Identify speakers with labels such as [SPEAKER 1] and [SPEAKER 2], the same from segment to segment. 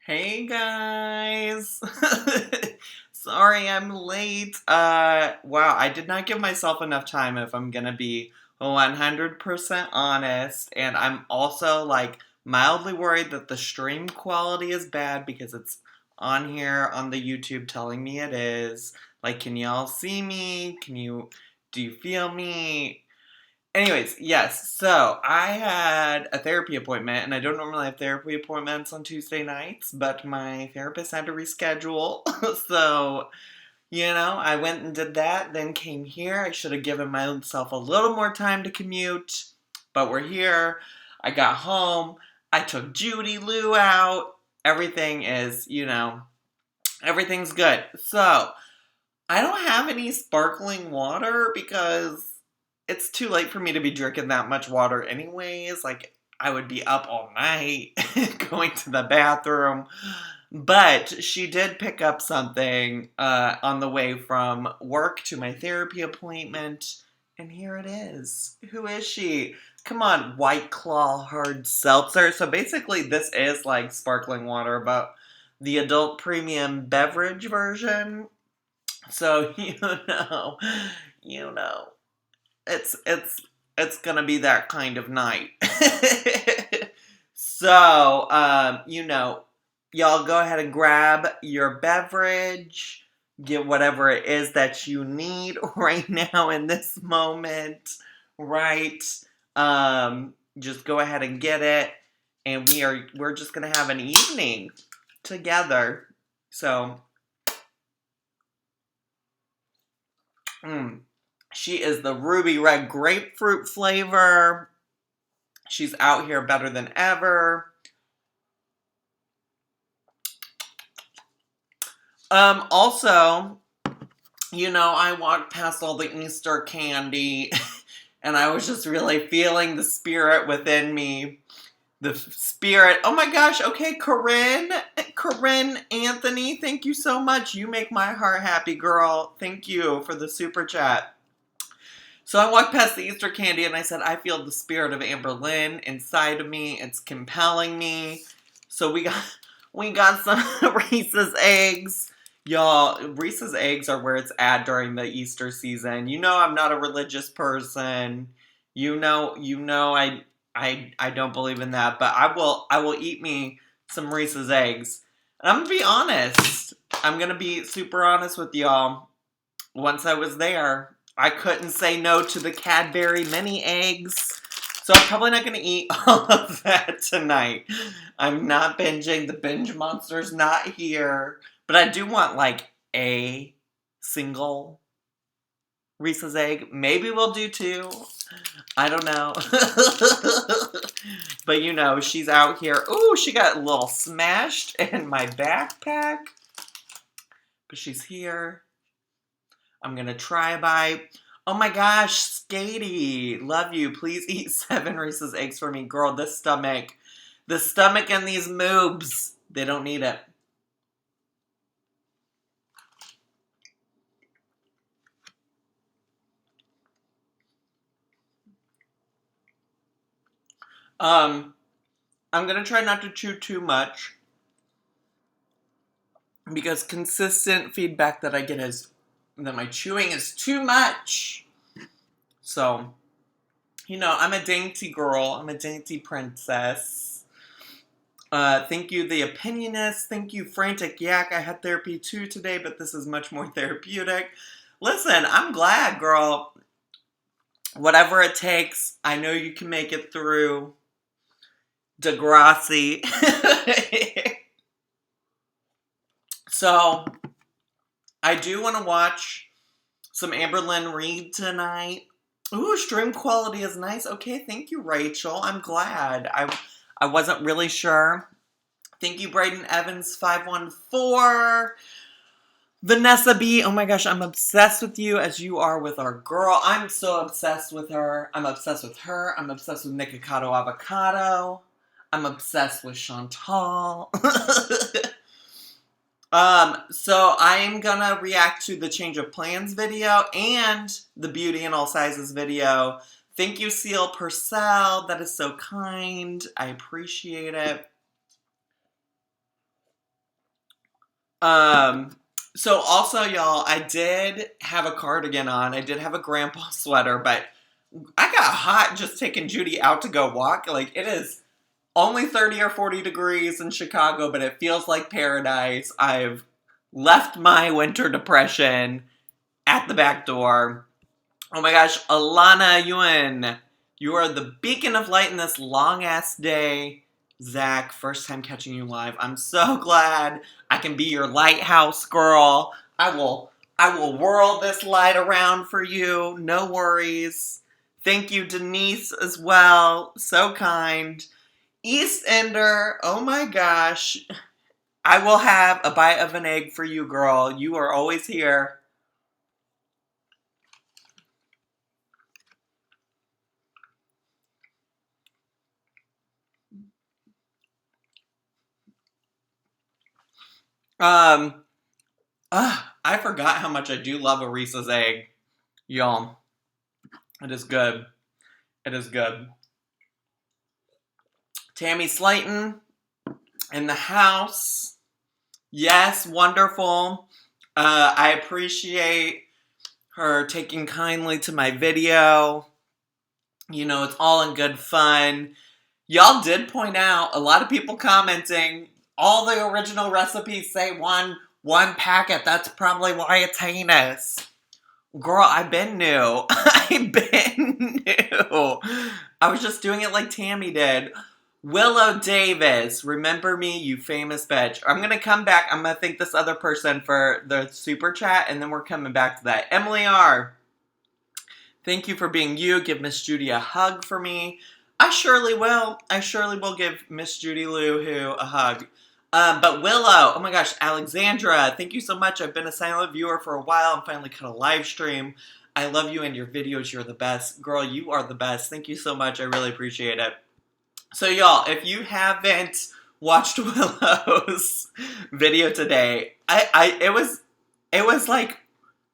[SPEAKER 1] Hey guys. Sorry I'm late. Wow, I did not give myself enough time if I'm gonna be 100% honest. And I'm also like mildly worried that the stream quality is bad because it's on here on the YouTube telling me it is. Like, can y'all see me? Do you feel me? Anyways, yes, so I had a therapy appointment, and I don't normally have therapy appointments on Tuesday nights, but my therapist had to reschedule. So, I went and did that, then came here. I should have given myself a little more time to commute, but we're here. I got home. I took Judy Lou out. Everything is, everything's good. So, I don't have any sparkling water because it's too late for me to be drinking that much water anyways. Like, I would be up all night going to the bathroom. But she did pick up something on the way from work to my therapy appointment. And here it is. Who is she? Come on, White Claw hard seltzer. So basically, this is like sparkling water, but the adult premium beverage version. So you know, it's gonna be that kind of night. So, y'all go ahead and grab your beverage, get whatever it is that you need right now in this moment, right? Just go ahead and get it, and we're just gonna have an evening together. So, she is the ruby red grapefruit flavor. She's out here better than ever. Also, I walked past all the Easter candy and I was just really feeling the spirit within me. The spirit. Oh my gosh. Okay, Corinne Anthony, thank you so much. You make my heart happy, girl. Thank you for the super chat. So I walked past the Easter candy and I said, I feel the spirit of Amberlynn inside of me. It's compelling me. So we got some Reese's eggs. Y'all, Reese's eggs are where it's at during the Easter season. You know I'm not a religious person. I don't believe in that, but I will eat me some Reese's eggs. And I'm gonna be honest. I'm gonna be super honest with y'all. Once I was there, I couldn't say no to the Cadbury mini eggs. So I'm probably not going to eat all of that tonight. I'm not binging. The binge monster's not here. But I do want like a single Reese's egg. Maybe we'll do two. I don't know. But she's out here. Ooh, she got a little smashed in my backpack. But she's here. I'm going to try a bite. Oh my gosh, Skatey, love you. Please eat 7 Reese's eggs for me. Girl, the stomach and these moobs, they don't need it. I'm going to try not to chew too much because consistent feedback that I get is that my chewing is too much. So, I'm a dainty girl. I'm a dainty princess. Thank you, The Opinionist. Thank you, Frantic Yak. I had therapy too today, but this is much more therapeutic. Listen, I'm glad, girl. Whatever it takes, I know you can make it through. Degrassi. So, I do want to watch some Amberlynn Reid tonight. Ooh, stream quality is nice. Okay, thank you, Rachel. I'm glad. I wasn't really sure. Thank you, Braden Evans 514. Vanessa B. Oh my gosh, I'm obsessed with you as you are with our girl. I'm so obsessed with her. I'm obsessed with her. I'm obsessed with Nikocado Avocado. I'm obsessed with Chantal. So I'm gonna react to the change of plans video and the beauty in all sizes video. Thank you, Seal Purcell. That is so kind. I appreciate it. So also, y'all, I did have a cardigan on. I did have a grandpa sweater, but I got hot just taking Judy out to go walk. Like, it is only 30 or 40 degrees in Chicago, but it feels like paradise. I've left my winter depression at the back door. Oh my gosh, Alana Yuen, you are the beacon of light in this long-ass day. Zach, first time catching you live. I'm so glad I can be your lighthouse girl. I will whirl this light around for you. No worries. Thank you, Denise, as well. So kind. East Ender, oh my gosh. I will have a bite of an egg for you, girl. You are always here. I forgot how much I do love a Reese's egg. Y'all. It is good. It is good. Tammy Slayton in the house. Yes, wonderful. I appreciate her taking kindly to my video. You know, it's all in good fun. Y'all did point out, a lot of people commenting, all the original recipes say one packet. That's probably why it's heinous. Girl, I've been new. I've been new. I was just doing it like Tammy did. Willow Davis, remember me, you famous bitch. I'm gonna come back. I'm gonna thank this other person for the super chat, and then we're coming back to that. Emily R. Thank you for being you. Give Miss Judy a hug for me. I surely will. I surely will give Miss Judy Lou Who a hug. But Willow, oh my gosh, Alexandra, thank you so much. I've been a silent viewer for a while. I'm finally cut a live stream. I love you and your videos. You're the best. Girl, you are the best. Thank you so much. I really appreciate it. So y'all, if you haven't watched Willow's video today, it was like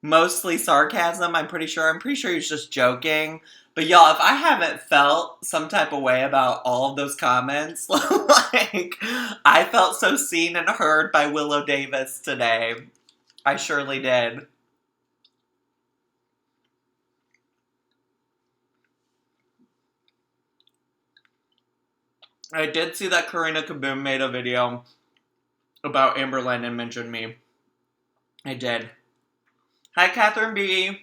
[SPEAKER 1] mostly sarcasm, I'm pretty sure. I'm pretty sure he's just joking. But y'all, if I haven't felt some type of way about all of those comments, like, I felt so seen and heard by Willow Davis today. I surely did. I did see that Karina Kaboom made a video about Amberlynn and mentioned me. I did. Hi, Catherine B.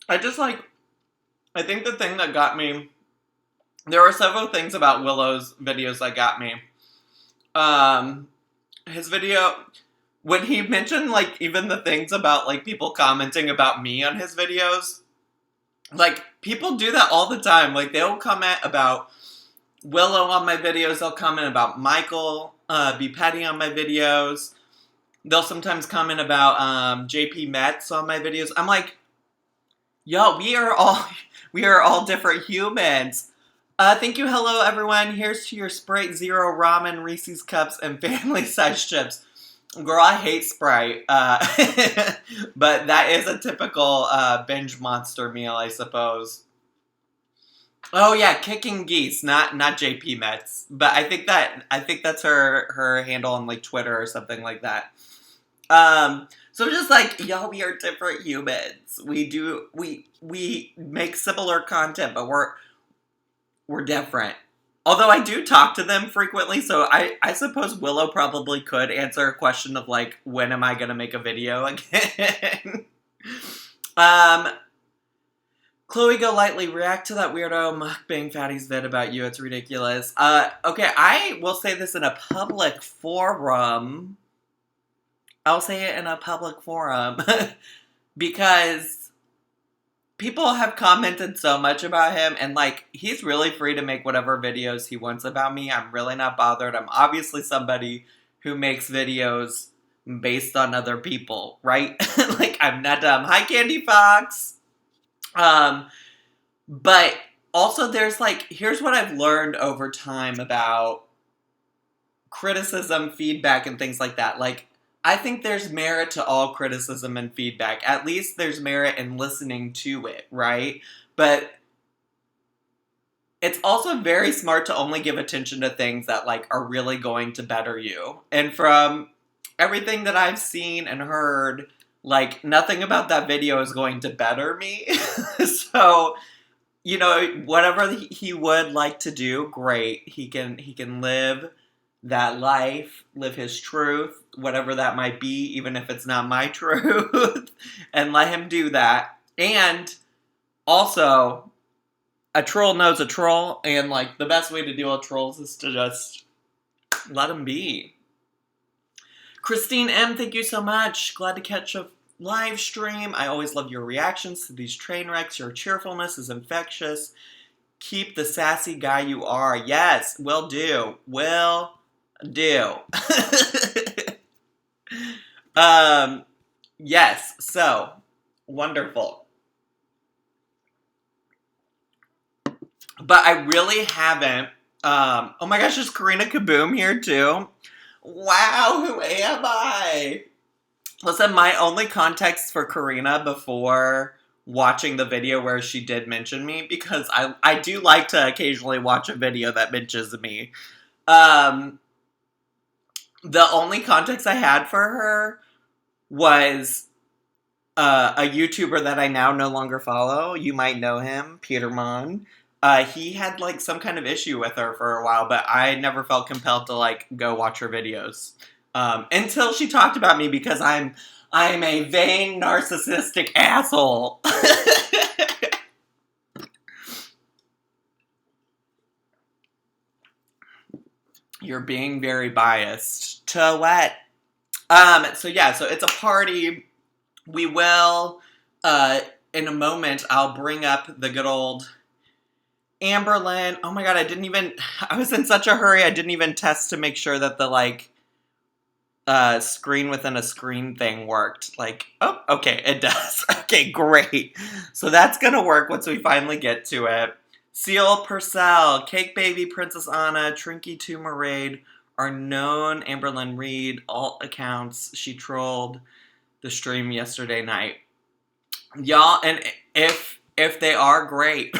[SPEAKER 1] I think the thing that got me, there were several things about Willow's videos that got me. His video, when he mentioned, like, even the things about, like, people commenting about me on his videos, like, people do that all the time. Like, they'll comment about Willow on my videos, they'll comment about Michael B. Petty on my videos, they'll sometimes comment about JP Metz on my videos. I'm like, yo, we are all different humans. Thank you, hello everyone. Here's to your Sprite Zero ramen, Reese's cups, and family size chips. Girl, I hate Sprite, but that is a typical binge monster meal, I suppose. Oh yeah, kicking geese, not JP Metz, but I think that's her handle on like Twitter or something like that. So just like, y'all, we are different humans. We make similar content, but we're different. Although I do talk to them frequently, so I suppose Willow probably could answer a question of like, when am I gonna make a video again? Chloe Golightly, react to that weirdo mukbang fatty's vid about you. It's ridiculous. Okay, I will say this in a public forum. I'll say it in a public forum. Because people have commented so much about him, and like, he's really free to make whatever videos he wants about me. I'm really not bothered. I'm obviously somebody who makes videos based on other people, right? Like, I'm not dumb. Hi, Candy Fox! But also there's like, here's what I've learned over time about criticism, feedback, and things like that. Like, I think there's merit to all criticism and feedback. At least there's merit in listening to it, right? But it's also very smart to only give attention to things that like are really going to better you. And from everything that I've seen and heard, like nothing about that video is going to better me. So, you know, whatever he would like to do, great. He can live that life, live his truth, whatever that might be, even if it's not my truth, and let him do that. And also, a troll knows a troll, and like the best way to deal with trolls is to just let them be. Christine M, thank you so much. Glad to catch a live stream. I always love your reactions to these train wrecks. Your cheerfulness is infectious. Keep the sassy guy you are. Yes, will do. Will do. Yes, so wonderful. But I really haven't. Oh my gosh, is Karina Kaboom here too? Wow, who am I? Listen, my only context for Karina before watching the video where she did mention me, because I do like to occasionally watch a video that mentions me. The only context I had for her was a YouTuber that I now no longer follow. You might know him, Peter Mon. He had like some kind of issue with her for a while, but I never felt compelled to like go watch her videos until she talked about me, because I'm a vain narcissistic asshole. You're being very biased. To what? So yeah, so it's a party. We will, in a moment, I'll bring up the good old Amberlynn. Oh my god, I was in such a hurry, I didn't even test to make sure that the, like, screen within a screen thing worked. Like, oh, okay, it does. Okay, great. So that's gonna work once we finally get to it. Seal Purcell, Cake Baby, Princess Anna, Trinky Tumorade are known Amberlynn Reed. All accounts, she trolled the stream yesterday night. Y'all, and if they are, great.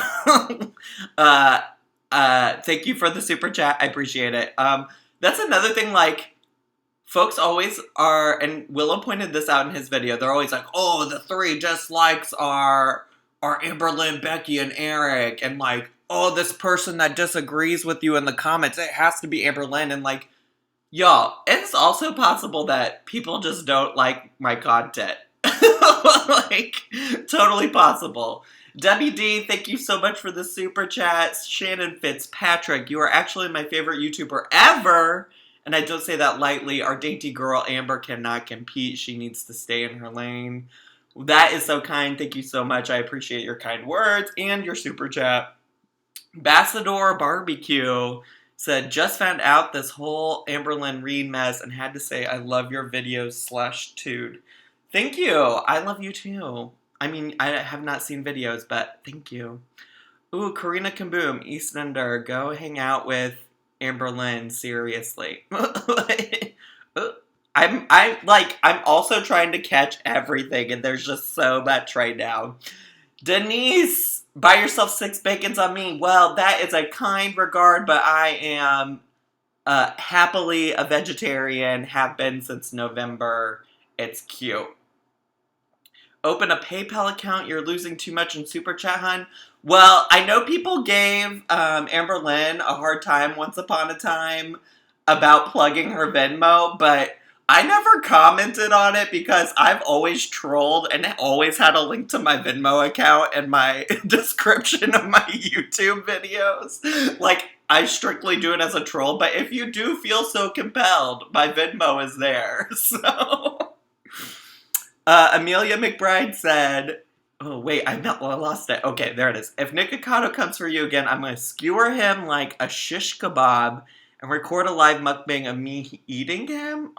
[SPEAKER 1] Thank you for the super chat. I appreciate it. That's another thing, like, folks always are, and Willow pointed this out in his video, they're always like, oh, the 3 dislikes are Amberlynn, Becky, and Eric, and like, oh, this person that disagrees with you in the comments, it has to be Amberlynn, and like, y'all, it's also possible that people just don't like my content. Like, totally possible. WD, thank you so much for the super chat. Shannon Fitzpatrick, you are actually my favorite YouTuber ever. And I don't say that lightly. Our dainty girl, Amber, cannot compete. She needs to stay in her lane. That is so kind. Thank you so much. I appreciate your kind words and your super chat. Bassador Barbecue said, just found out this whole Amberlynn Reed mess and had to say I love your videos /tude. Thank you. I love you too. I mean, I have not seen videos, but thank you. Ooh, Karina Kaboom, Eastender, go hang out with Amberlynn, seriously. I'm also trying to catch everything, and there's just so much right now. Denise, buy yourself 6 bacons on me. Well, that is a kind regard, but I am happily a vegetarian, have been since November. It's cute. Open a PayPal account. You're losing too much in Super Chat, hun. Well, I know people gave Amberlynn a hard time once upon a time about plugging her Venmo, but I never commented on it because I've always trolled and always had a link to my Venmo account in my description of my YouTube videos. Like, I strictly do it as a troll, but if you do feel so compelled, my Venmo is there, so... Amelia McBride said, oh, wait, I lost it. Okay, there it is. If Nikocado comes for you again, I'm going to skewer him like a shish kebab and record a live mukbang of me eating him.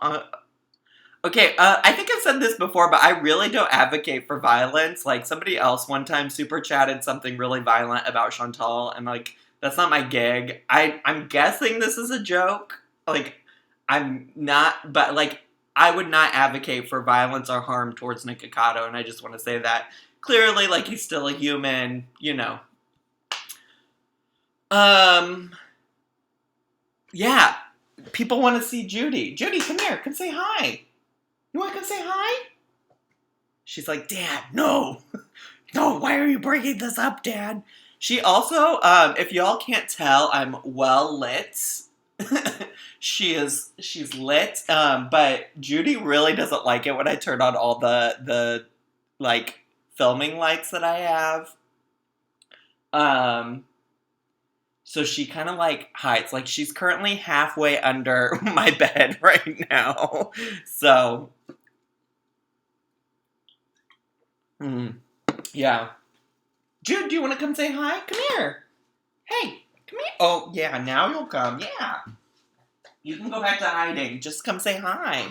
[SPEAKER 1] Okay, I think I've said this before, but I really don't advocate for violence. Like, somebody else one time super chatted something really violent about Chantal, and, like, that's not my gig. I'm guessing this is a joke. Like, I'm not, but, like, I would not advocate for violence or harm towards Nikocado, and I just want to say that. Clearly, like, he's still a human, you know. Um, yeah, people want to see Judy. Judy, come here. Come say hi. You want to come say hi? She's like, Dad, no. No, why are you bringing this up, Dad? She also, if y'all can't tell, I'm well lit. She's lit. But Judy really doesn't like it when I turn on all the like filming lights that I have. So she kind of like hides. Like she's currently halfway under my bed right now. So, yeah. Jude, do you want to come say hi? Come here. Hey, come here. Oh, yeah, now you'll come. Yeah. You can go back to hiding. Just come say hi.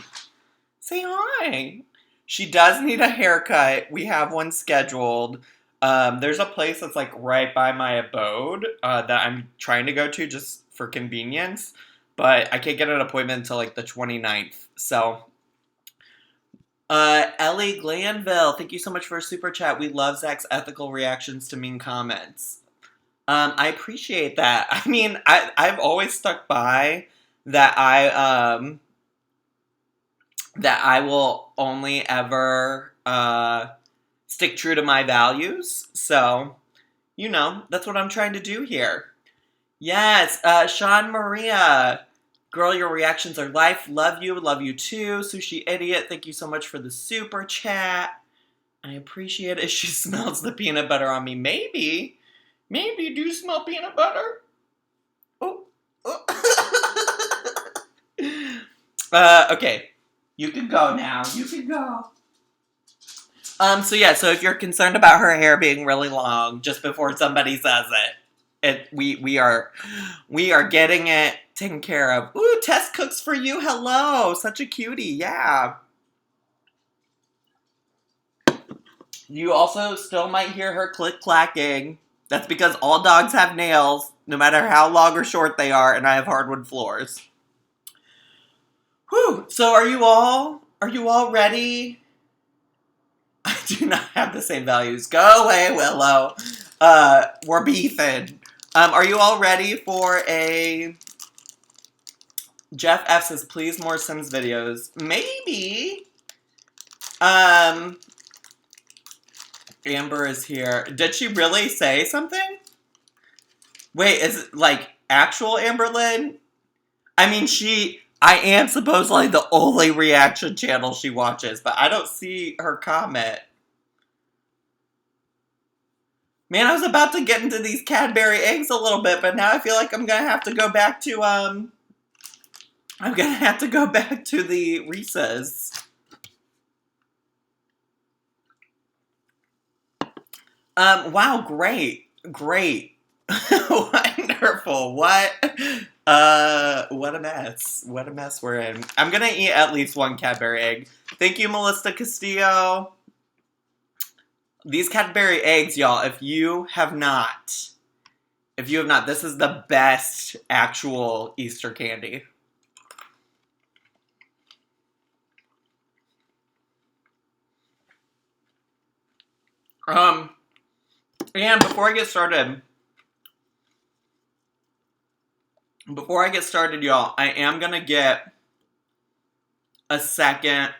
[SPEAKER 1] Say hi. She does need a haircut. We have one scheduled. There's a place that's like right by my abode that I'm trying to go to just for convenience. But I can't get an appointment until like the 29th. So, Ellie Glanville, thank you so much for a super chat. We love Zach's ethical reactions to mean comments. I appreciate that. I mean, I've always stuck by that I will only ever stick true to my values. So, you know, that's what I'm trying to do here. Yes, Sean Maria. Girl, your reactions are life. Love you too. Sushi Idiot, thank you so much for the super chat. I appreciate it. She smells the peanut butter on me. Maybe. Maybe. Do you smell peanut butter? Oh. Okay. You can go now. You can go. So yeah, so if you're concerned about her hair being really long just before somebody says it, we are getting it taken care of. Ooh, Tess cooks for you. Hello. Such a cutie. Yeah. You also still might hear her click-clacking. That's because all dogs have nails, no matter how long or short they are, and I have hardwood floors. Whew. So are you all ready? I do not have the same values. Go away, Willow. We're beefing. Are you all ready for a... Jeff F says, please more Sims videos. Maybe. Amber is here. Did she really say something? Wait, is it like actual Amberlynn? I mean, I am supposedly the only reaction channel she watches, but I don't see her comment. Man, I was about to get into these Cadbury eggs a little bit, but now I feel like I'm gonna have to go back to, the Reese's. Wow, great. Wonderful. What a mess. What a mess we're in. I'm gonna eat at least one Cadbury egg. Thank you, Melissa Castillo. These Cadbury eggs, y'all, if you have not, this is the best actual Easter candy. And before I get started, y'all, I am gonna get a second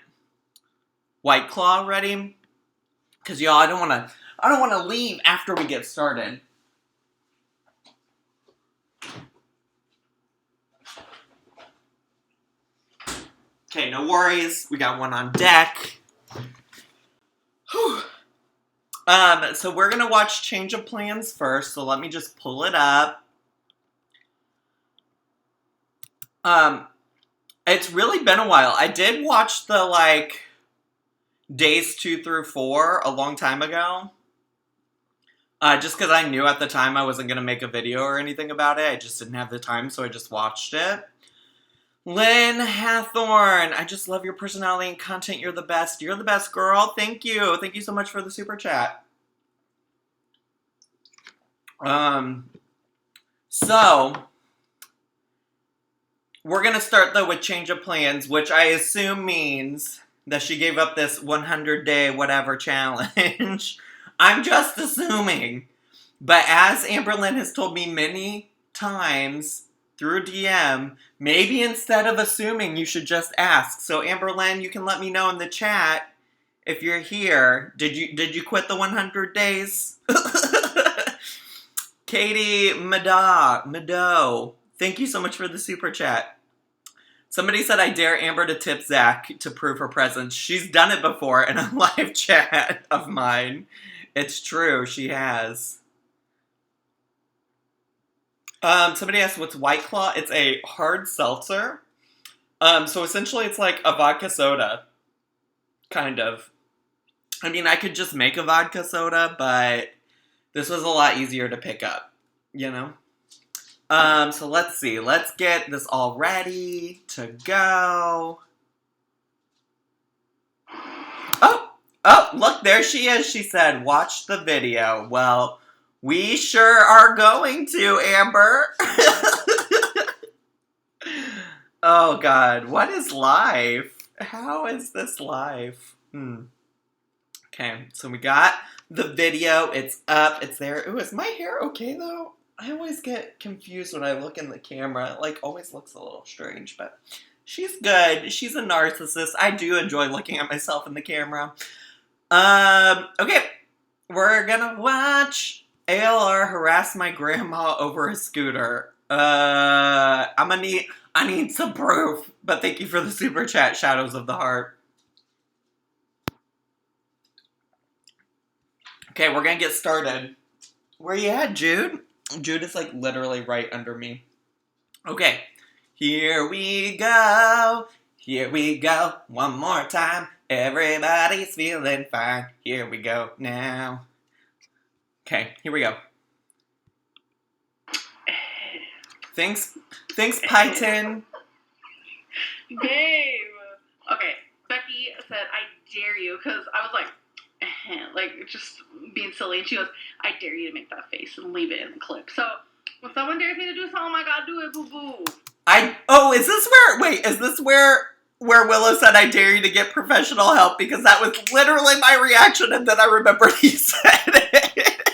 [SPEAKER 1] White Claw ready. Cause y'all, I don't wanna leave after we get started. Okay, no worries. We got one on deck. Whew. So we're gonna watch Change of Plans first, so let me just pull it up. It's really been a while. I did watch the, days 2 through 4 a long time ago. Just because I knew at the time I wasn't gonna make a video or anything about it. I just didn't have the time, so I just watched it. Lynn Hathorn, I just love your personality and content. You're the best. You're the best, girl. Thank you. Thank you so much for the super chat. So, we're going to start, though, with Change of Plans, which I assume means that she gave up this 100-day whatever challenge. I'm just assuming. But as Amberlynn has told me many, times through DM, maybe instead of assuming, you should just ask. So Amberlynn, you can let me know in the chat if you're here. Did you quit the 100 days? Katie Mado, thank you so much for the super chat. Somebody said I dare Amber to tip Zach to prove her presence. She's done it before in a live chat of mine. It's true, she has. Somebody asked what's White Claw. It's a hard seltzer. So essentially it's like a vodka soda. Kind of. I mean, I could just make a vodka soda, but this was a lot easier to pick up, you know? So let's see. Let's get this all ready to go. Oh, look, there she is. She said, watch the video. Well, we sure are going to, Amber. Oh, God. What is life? How is this life? Okay, so we got the video. It's up. It's there. Ooh, is my hair okay, though? I always get confused when I look in the camera. It, like, always looks a little strange, but she's good. She's a narcissist. I do enjoy looking at myself in the camera. Okay. We're gonna watch ALR harass my grandma over a scooter. I need some proof, but thank you for the super chat, Shadows of the Heart. Okay, we're gonna get started. Where you at, Jude? Jude is like literally right under me. Okay, here we go. Here we go. One more time. Everybody's feeling fine. Here we go now. Okay, here we go. Thanks, Python.
[SPEAKER 2] Babe. Okay, Becky said, I dare you, because I was like just being silly, and she goes, I dare you to make that face and leave it in the clip. So, when someone dares me to do something, I gotta do it, boo-boo.
[SPEAKER 1] Is this where Willow said, I dare you to get professional help? Because that was literally my reaction, and then I remembered he said it.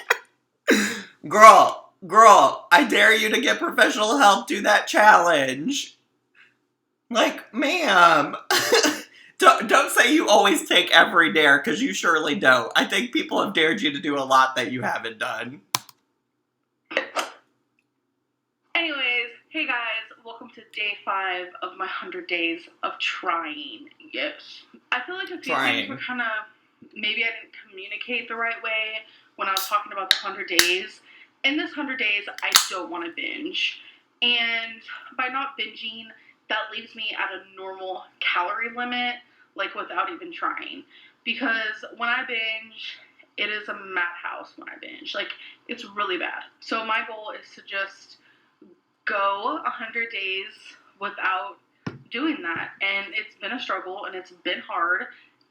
[SPEAKER 1] Girl, I dare you to get professional help, do that challenge. Like, ma'am. Don't say you always take every dare, because you surely don't. I think people have dared you to do a lot that you haven't done.
[SPEAKER 2] Anyways, hey guys, welcome to day 5 of my 100 days of trying. Yes. I feel like a few things were kind of, maybe I didn't communicate the right way when I was talking about the 100 days. In this 100 days, I don't want to binge. And by not binging, that leaves me at a normal calorie limit, like without even trying. Because when I binge, it is a madhouse when I binge. Like, it's really bad. So my goal is to just go 100 days without doing that. And it's been a struggle, and it's been hard.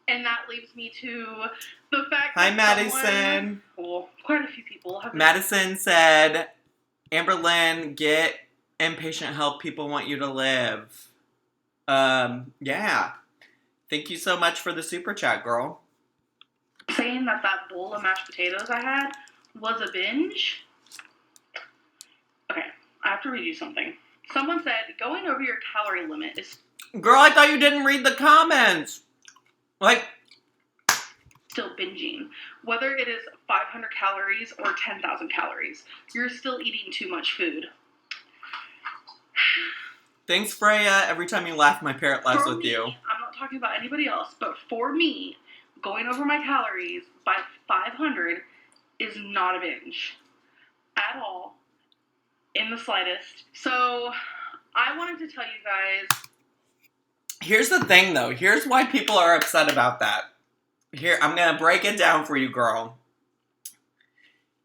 [SPEAKER 2] And that leads me to the fact
[SPEAKER 1] Hi, Madison.
[SPEAKER 2] Quite a few people have...
[SPEAKER 1] Madison said, Amberlynn, get inpatient help. People want you to live. Yeah. Thank you so much for the super chat, girl.
[SPEAKER 2] Saying that bowl of mashed potatoes I had was a binge. Okay, I have to read you something. Someone said, going over your calorie limit is...
[SPEAKER 1] Girl, I thought you didn't read the comments. Like...
[SPEAKER 2] still binging. Whether it is 500 calories or 10,000 calories, you're still eating too much food.
[SPEAKER 1] Thanks, Freya. Every time you laugh, my parrot laughs with you.
[SPEAKER 2] I'm not talking about anybody else, but for me, going over my calories by 500 is not a binge. At all. In the slightest. So, I wanted to tell you guys...
[SPEAKER 1] Here's the thing, though. Here's why people are upset about that. Here, I'm going to break it down for you, girl.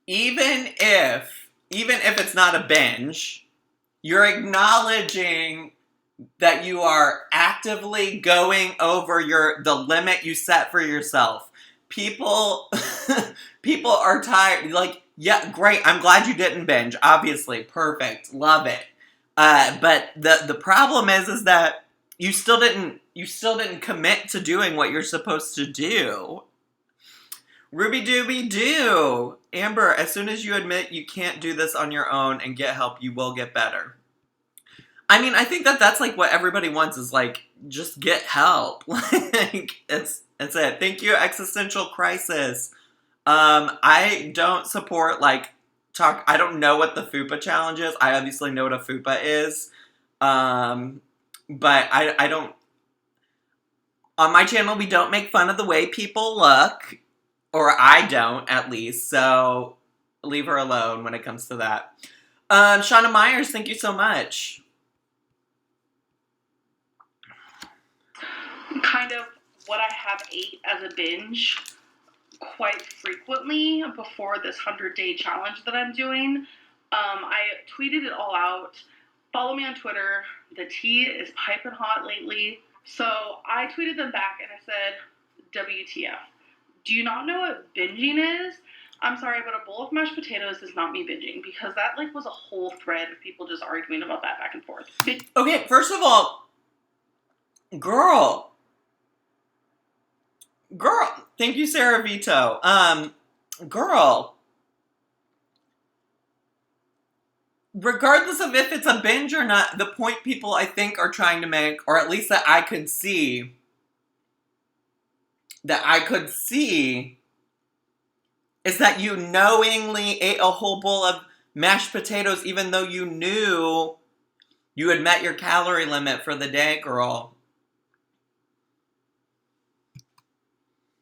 [SPEAKER 1] Even if it's not a binge, you're acknowledging that you are actively going over the limit you set for yourself. People are tired. Like, yeah, great. I'm glad you didn't binge. Obviously, perfect. Love it. But the problem is that you still didn't commit to doing what you're supposed to do. Ruby dooby doo. Amber, as soon as you admit you can't do this on your own and get help, you will get better. I mean, I think that's like what everybody wants is like, just get help. Like, it's it. Thank you, Existential Crisis. I don't support like talk. I don't know what the FUPA challenge is. I obviously know what a FUPA is, but I don't. On my channel, we don't make fun of the way people look, or I don't at least. So leave her alone when it comes to that. Shauna Myers, thank you so much.
[SPEAKER 2] Kind of what I have ate as a binge quite frequently before this 100-day challenge that I'm doing. I tweeted it all out. Follow me on Twitter. The tea is piping hot lately. So I tweeted them back and I said, WTF. Do you not know what binging is? I'm sorry, but a bowl of mashed potatoes is not me binging, because that like was a whole thread of people just arguing about that back and forth.
[SPEAKER 1] Okay, first of all, girl, thank you, Sarah Vito. Girl, regardless of if it's a binge or not, the point people I think are trying to make, or at least that I could see, is that you knowingly ate a whole bowl of mashed potatoes even though you knew you had met your calorie limit for the day, girl.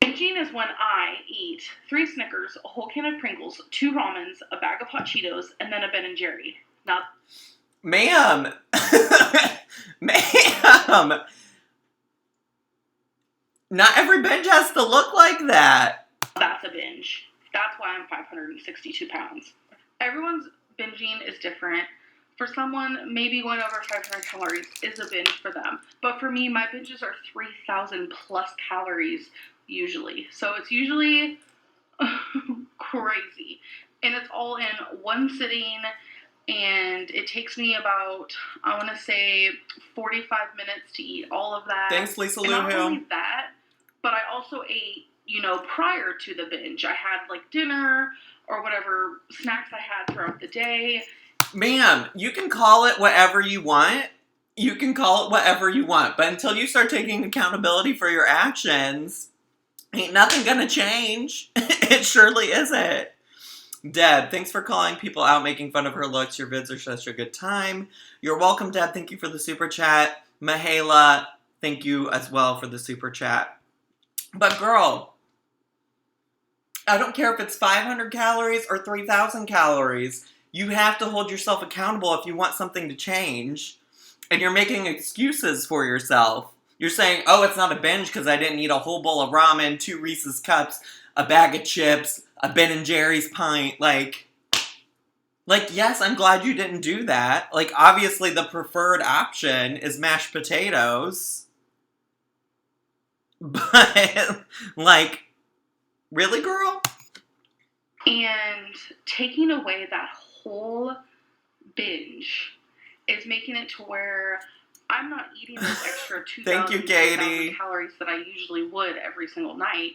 [SPEAKER 2] Binging is when I eat 3 Snickers, a whole can of Pringles, 2 ramens, a bag of hot Cheetos, and then a Ben & Jerry. Not...
[SPEAKER 1] Ma'am. Ma'am. Not every binge has to look like that.
[SPEAKER 2] That's a binge. That's why I'm 562 pounds. Everyone's binging is different. For someone, maybe going over 500 calories is a binge for them. But for me, my binges are 3,000 plus calories usually. So it's usually crazy. And it's all in one sitting. And it takes me about, I want to say, 45 minutes to eat all of that.
[SPEAKER 1] Thanks, Lisa Lou
[SPEAKER 2] Not
[SPEAKER 1] Hill.
[SPEAKER 2] only that, but I also ate, prior to the binge. I had, like, dinner or whatever snacks I had throughout the day.
[SPEAKER 1] Ma'am, you can call it whatever you want. But until you start taking accountability for your actions, ain't nothing gonna change. It surely isn't. Deb, thanks for calling people out, making fun of her looks. Your vids are such a good time. You're welcome, Deb. Thank you for the super chat. Mahala, thank you as well for the super chat. But girl, I don't care if it's 500 calories or 3,000 calories. You have to hold yourself accountable if you want something to change. And you're making excuses for yourself. You're saying, oh, it's not a binge because I didn't eat a whole bowl of ramen, 2 Reese's Cups, a bag of chips, a Ben & Jerry's pint. Like, yes, I'm glad you didn't do that. Like, obviously the preferred option is mashed potatoes. But, like, really, girl?
[SPEAKER 2] And taking away that whole binge is making it to where I'm not eating those extra 2,000 calories that I usually would every single night,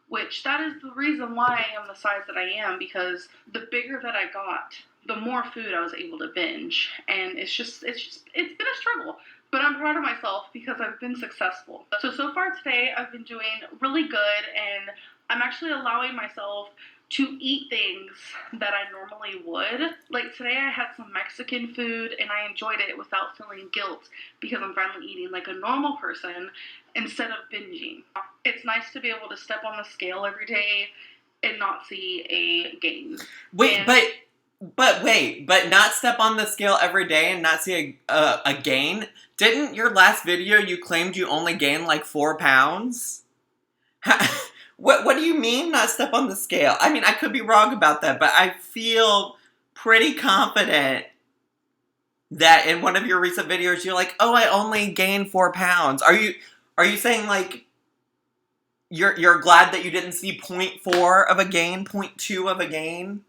[SPEAKER 2] which that is the reason why I am the size that I am, because the bigger that I got, the more food I was able to binge. And it's been a struggle. But I'm proud of myself because I've been successful. So far today, I've been doing really good, and I'm actually allowing myself to eat things that I normally would. Like today I had some Mexican food and I enjoyed it without feeling guilt because I'm finally eating like a normal person instead of binging. It's nice to be able to step on the scale every day and not see a gain.
[SPEAKER 1] But not step on the scale every day and not see a gain? Didn't your last video you claimed you only gained like 4 pounds? What do you mean not step on the scale? I mean, I could be wrong about that, but I feel pretty confident that in one of your recent videos you're like, oh, I only gained 4 pounds. Are you saying like you're glad that you didn't see 0.4 of a gain, 0.2 of a gain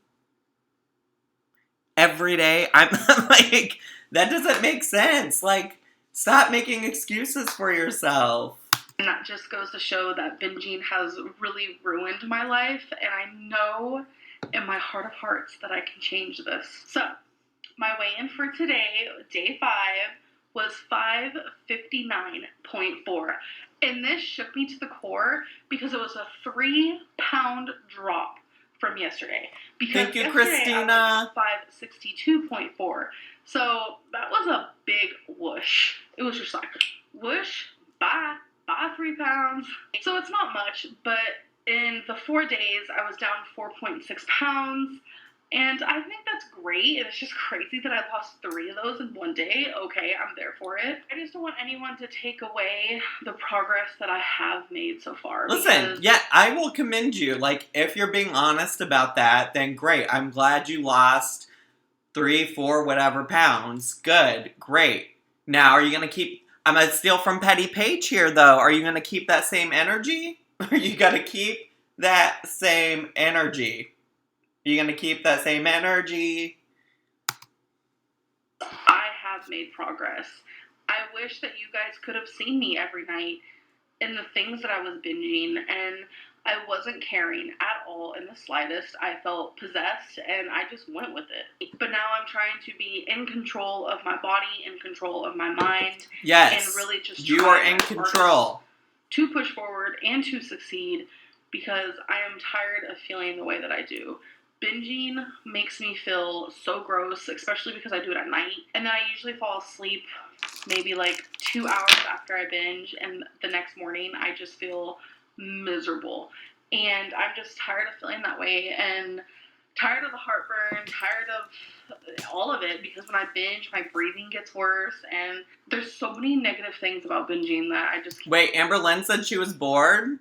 [SPEAKER 1] every day? I'm like, that doesn't make sense. Like, stop making excuses for yourself.
[SPEAKER 2] And that just goes to show that binging has really ruined my life, and I know in my heart of hearts that I can change this. So, my weigh-in for today, day 5, was 559.4. And this shook me to the core because it was a 3-pound drop from yesterday. Because
[SPEAKER 1] thank you,
[SPEAKER 2] yesterday
[SPEAKER 1] Christina.
[SPEAKER 2] I was 562.4. So that was a big whoosh. It was just like, whoosh, bye 3 pounds. So it's not much, but in the 4 days, I was down 4.6 pounds. And I think that's great. It's just crazy that I lost 3 of those in one day. Okay, I'm there for it. I just don't want anyone to take away the progress that I have made so far.
[SPEAKER 1] Listen, yeah, I will commend you. Like, if you're being honest about that, then great. I'm glad you lost 3, 4, whatever pounds. Good, great. Now, are you going to keep... I'm going to steal from Petty Page here, though. Are you going to keep that same energy? Are you going to keep that same energy? Are you going to keep that same energy?
[SPEAKER 2] I have made progress. I wish that you guys could have seen me every night in the things that I was binging, and I wasn't caring at all in the slightest. I felt possessed, and I just went with it. But now I'm trying to be in control of my body, in control of my mind.
[SPEAKER 1] Yes,
[SPEAKER 2] and really just
[SPEAKER 1] you are in control.
[SPEAKER 2] To push forward and to succeed, because I am tired of feeling the way that I do. Binging makes me feel so gross, especially because I do it at night. And then I usually fall asleep maybe like 2 hours after I binge, and the next morning I just feel miserable. And I'm just tired of feeling that way, and tired of the heartburn, tired of all of it, because when I binge, my breathing gets worse, and there's so many negative things about binging that I just...
[SPEAKER 1] Wait, Amberlynn said she was bored?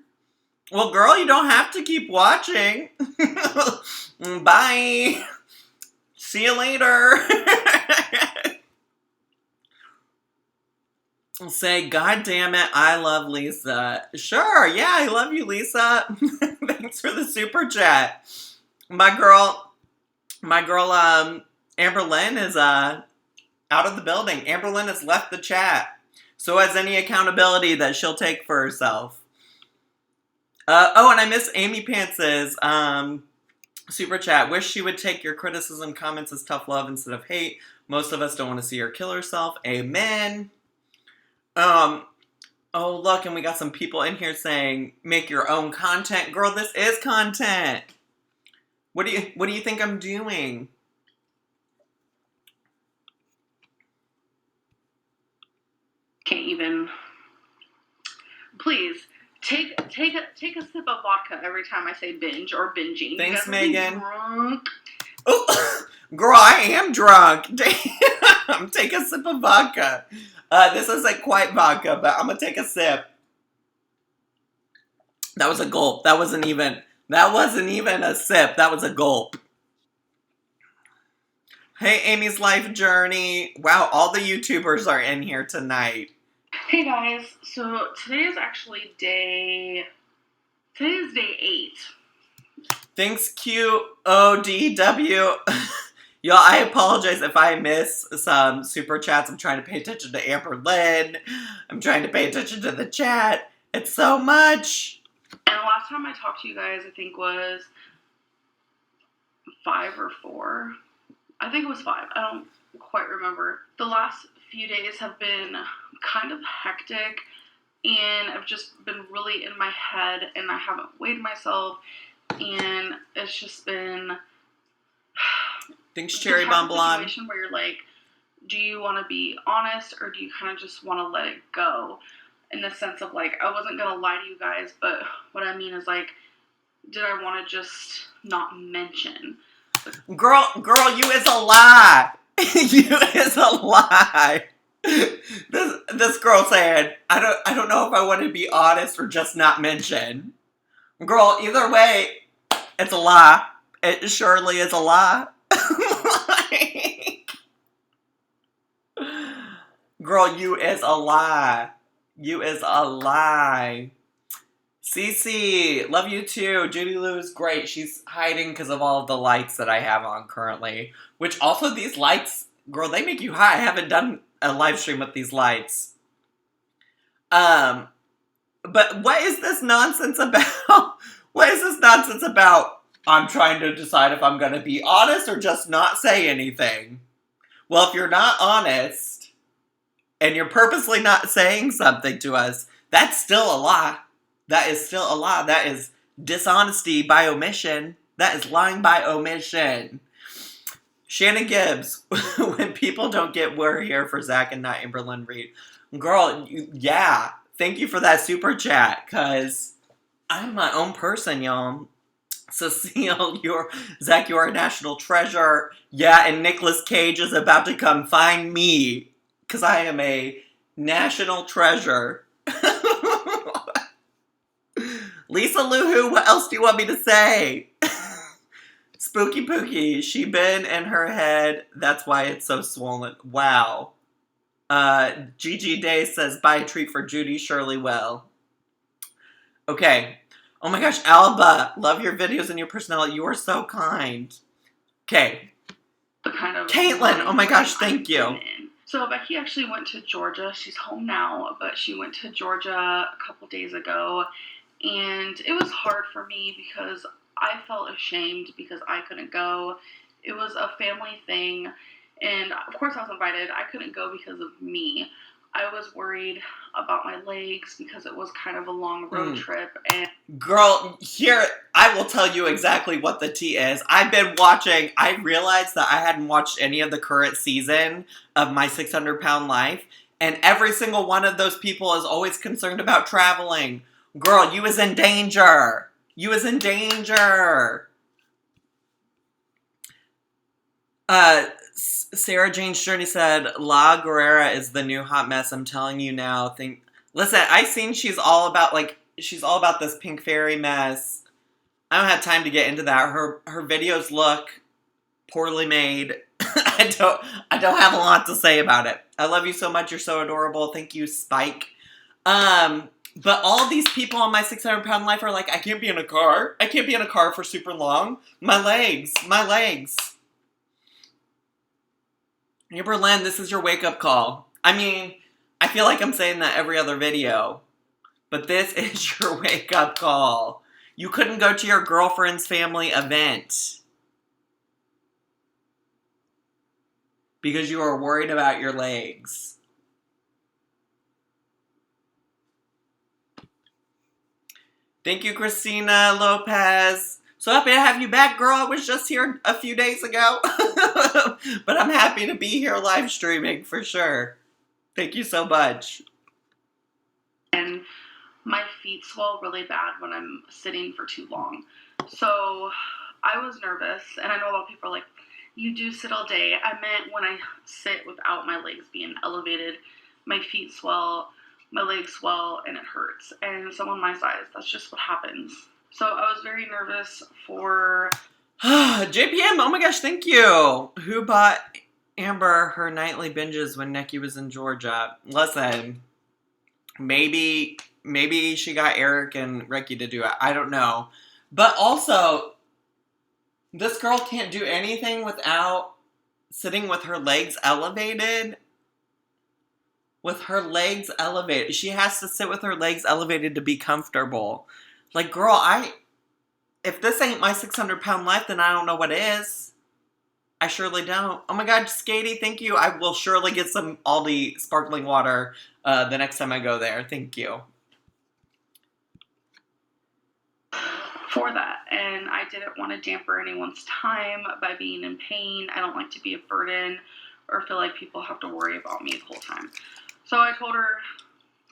[SPEAKER 1] Well, girl, you don't have to keep watching. Bye. See you later. Say, God damn it, I love Lisa. Sure, yeah, I love you, Lisa. Thanks for the super chat. My girl, Amberlynn is out of the building. Amberlynn has left the chat. So has any accountability that she'll take for herself. Oh, and I miss Amy Pants's super chat. Wish she would take your criticism, comments as tough love instead of hate. Most of us don't want to see her kill herself. Amen. Oh, look, and we got some people in here saying, make your own content. Girl, this is content. What do you think I'm doing?
[SPEAKER 2] Can't even. Please. Take a sip of vodka every time I say binge or binging.
[SPEAKER 1] Thanks, Megan.
[SPEAKER 2] Drunk.
[SPEAKER 1] Oh, girl, I am drunk. Damn, take a sip of vodka. This isn't quite vodka, but I'm gonna take a sip. That was a gulp. That wasn't even a sip. That was a gulp. Hey, Amy's Life Journey. Wow, all the YouTubers are in here tonight.
[SPEAKER 2] Hey guys, so today is day 8.
[SPEAKER 1] Thanks, QODW. Y'all, I apologize if I miss some super chats. I'm trying to pay attention to Amberlynn. I'm trying to pay attention to the chat. It's so much.
[SPEAKER 2] And the last time I talked to you guys, I think was 5 or 4. I think it was 5. I don't quite remember. The last few days have been kind of hectic, and I've just been really in my head, and I haven't weighed myself, and it's just been...
[SPEAKER 1] Thanks, Cherry Bomblon.
[SPEAKER 2] Situation where you're like, do you want to be honest, or do you kind of just want to let it go? In the sense of like, I wasn't gonna lie to you guys, but what I mean is like, did I want to just not mention?
[SPEAKER 1] Girl, you is a lie. You is a lie. This girl said, I don't know if I want to be honest or just not mention. Girl, either way, it's a lie. It surely is a lie. Girl, you is a lie. You is a lie. Cece, love you too. Judy Lou is great. She's hiding because of all of the lights that I have on currently. Which also, these lights, girl, they make you high. I haven't done a live stream with these lights. But what is this nonsense about? What is this nonsense about? I'm trying to decide if I'm going to be honest or just not say anything. Well, if you're not honest and you're purposely not saying something to us, that's still a lie. That is still a lie. That is dishonesty by omission. That is lying by omission. Shannon Gibbs, when people don't get we're here for Zach and not Amberlynn Reed. Girl, yeah. Thank you for that super chat, because I'm my own person, y'all. Cecile, Zach, you're a national treasure. Yeah, and Nicolas Cage is about to come find me, because I am a national treasure. Lisa Luhu, what else do you want me to say? Spooky Pookie, she been in her head, that's why it's so swollen. Wow. Gigi Day says, buy a treat for Judy Shirley Well. Okay. Oh my gosh, Alba, love your videos and your personality. You are so kind. Okay.
[SPEAKER 2] The kind of
[SPEAKER 1] Caitlin, oh my gosh, thank you.
[SPEAKER 2] So Becky actually went to Georgia. She's home now, but she went to Georgia a couple days ago, and it was hard for me because I felt ashamed because I couldn't go. It was a family thing, and of course I was invited. I couldn't go because of me. I was worried about my legs because it was kind of a long road trip. And
[SPEAKER 1] girl, here, I will tell you exactly what the tea is. I've been watching, I realized that I hadn't watched any of the current season of My 600-Pound Life, and every single one of those people is always concerned about traveling. Girl, you was in danger. You was in danger. Sarah Jane's Journey said, La Guerrera is the new hot mess. I'm telling you now. Listen, I seen she's all about this Pink Fairy mess. I don't have time to get into that. Her videos look poorly made. I don't have a lot to say about it. I love you so much. You're so adorable. Thank you, Spike. But all these people on My 600-Pound Life are like, I can't be in a car. I can't be in a car for super long. My legs. Amberlynn, this is your wake-up call. I mean, I feel like I'm saying that every other video, but this is your wake-up call. You couldn't go to your girlfriend's family event because you were worried about your legs. Thank you, Christina Lopez. So happy to have you back, girl. I was just here a few days ago. But I'm happy to be here live streaming for sure. Thank you so much.
[SPEAKER 2] And my feet swell really bad when I'm sitting for too long. So I was nervous, and I know a lot of people are like, you do sit all day. I meant when I sit without my legs being elevated, my feet swell, my legs swell, and it hurts. And someone my size, that's just what happens. So I was very nervous for...
[SPEAKER 1] JPM, oh my gosh, thank you. Who bought Amber her nightly binges when Nikki was in Georgia? Listen, maybe she got Eric and Ricky to do it. I don't know. But also, this girl can't do anything without sitting with her legs elevated. With her legs elevated. She has to sit with her legs elevated to be comfortable. Like, girl, if this ain't My 600-Pound Life, then I don't know what is. I surely don't. Oh my god, Skatey, thank you. I will surely get some Aldi sparkling water the next time I go there. Thank you.
[SPEAKER 2] For that, and I didn't want to damper anyone's time by being in pain. I don't like to be a burden or feel like people have to worry about me the whole time. So I told her,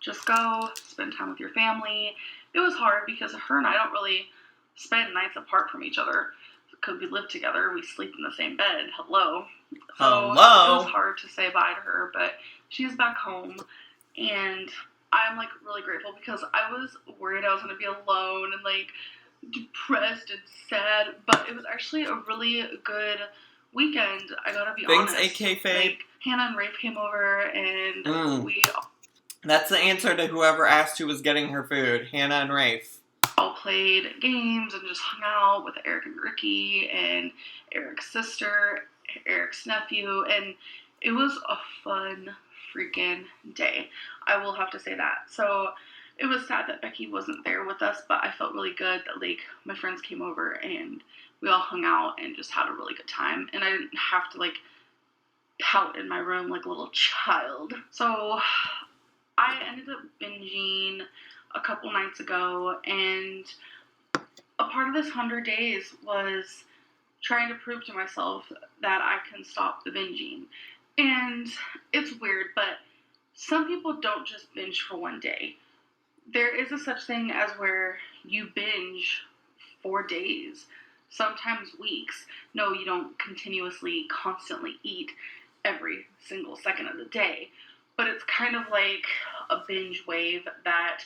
[SPEAKER 2] just go, spend time with your family. It was hard because her and I don't really spend nights apart from each other because we live together. We sleep in the same bed. Hello. So it was hard to say bye to her, but she's back home, and I'm like really grateful because I was worried I was going to be alone and like depressed and sad, but it was actually a really good weekend. I gotta be honest.
[SPEAKER 1] Thanks, AK Faye.
[SPEAKER 2] Like, Hannah and Rafe came over, and we...
[SPEAKER 1] That's the answer to whoever asked who was getting her food. Hannah and Rafe.
[SPEAKER 2] All played games and just hung out with Eric and Ricky and Eric's sister, Eric's nephew, and it was a fun freaking day. I will have to say that. So it was sad that Becky wasn't there with us, but I felt really good that like my friends came over and we all hung out and just had a really good time, and I didn't have to like pout in my room like a little child. So I ended up binging a couple nights ago, and a part of this 100 days was trying to prove to myself that I can stop the binging. And it's weird, but some people don't just binge for one day. There is a such thing as where you binge for days, sometimes weeks. No, you don't continuously, constantly eat every single second of the day, but it's kind of like a binge wave that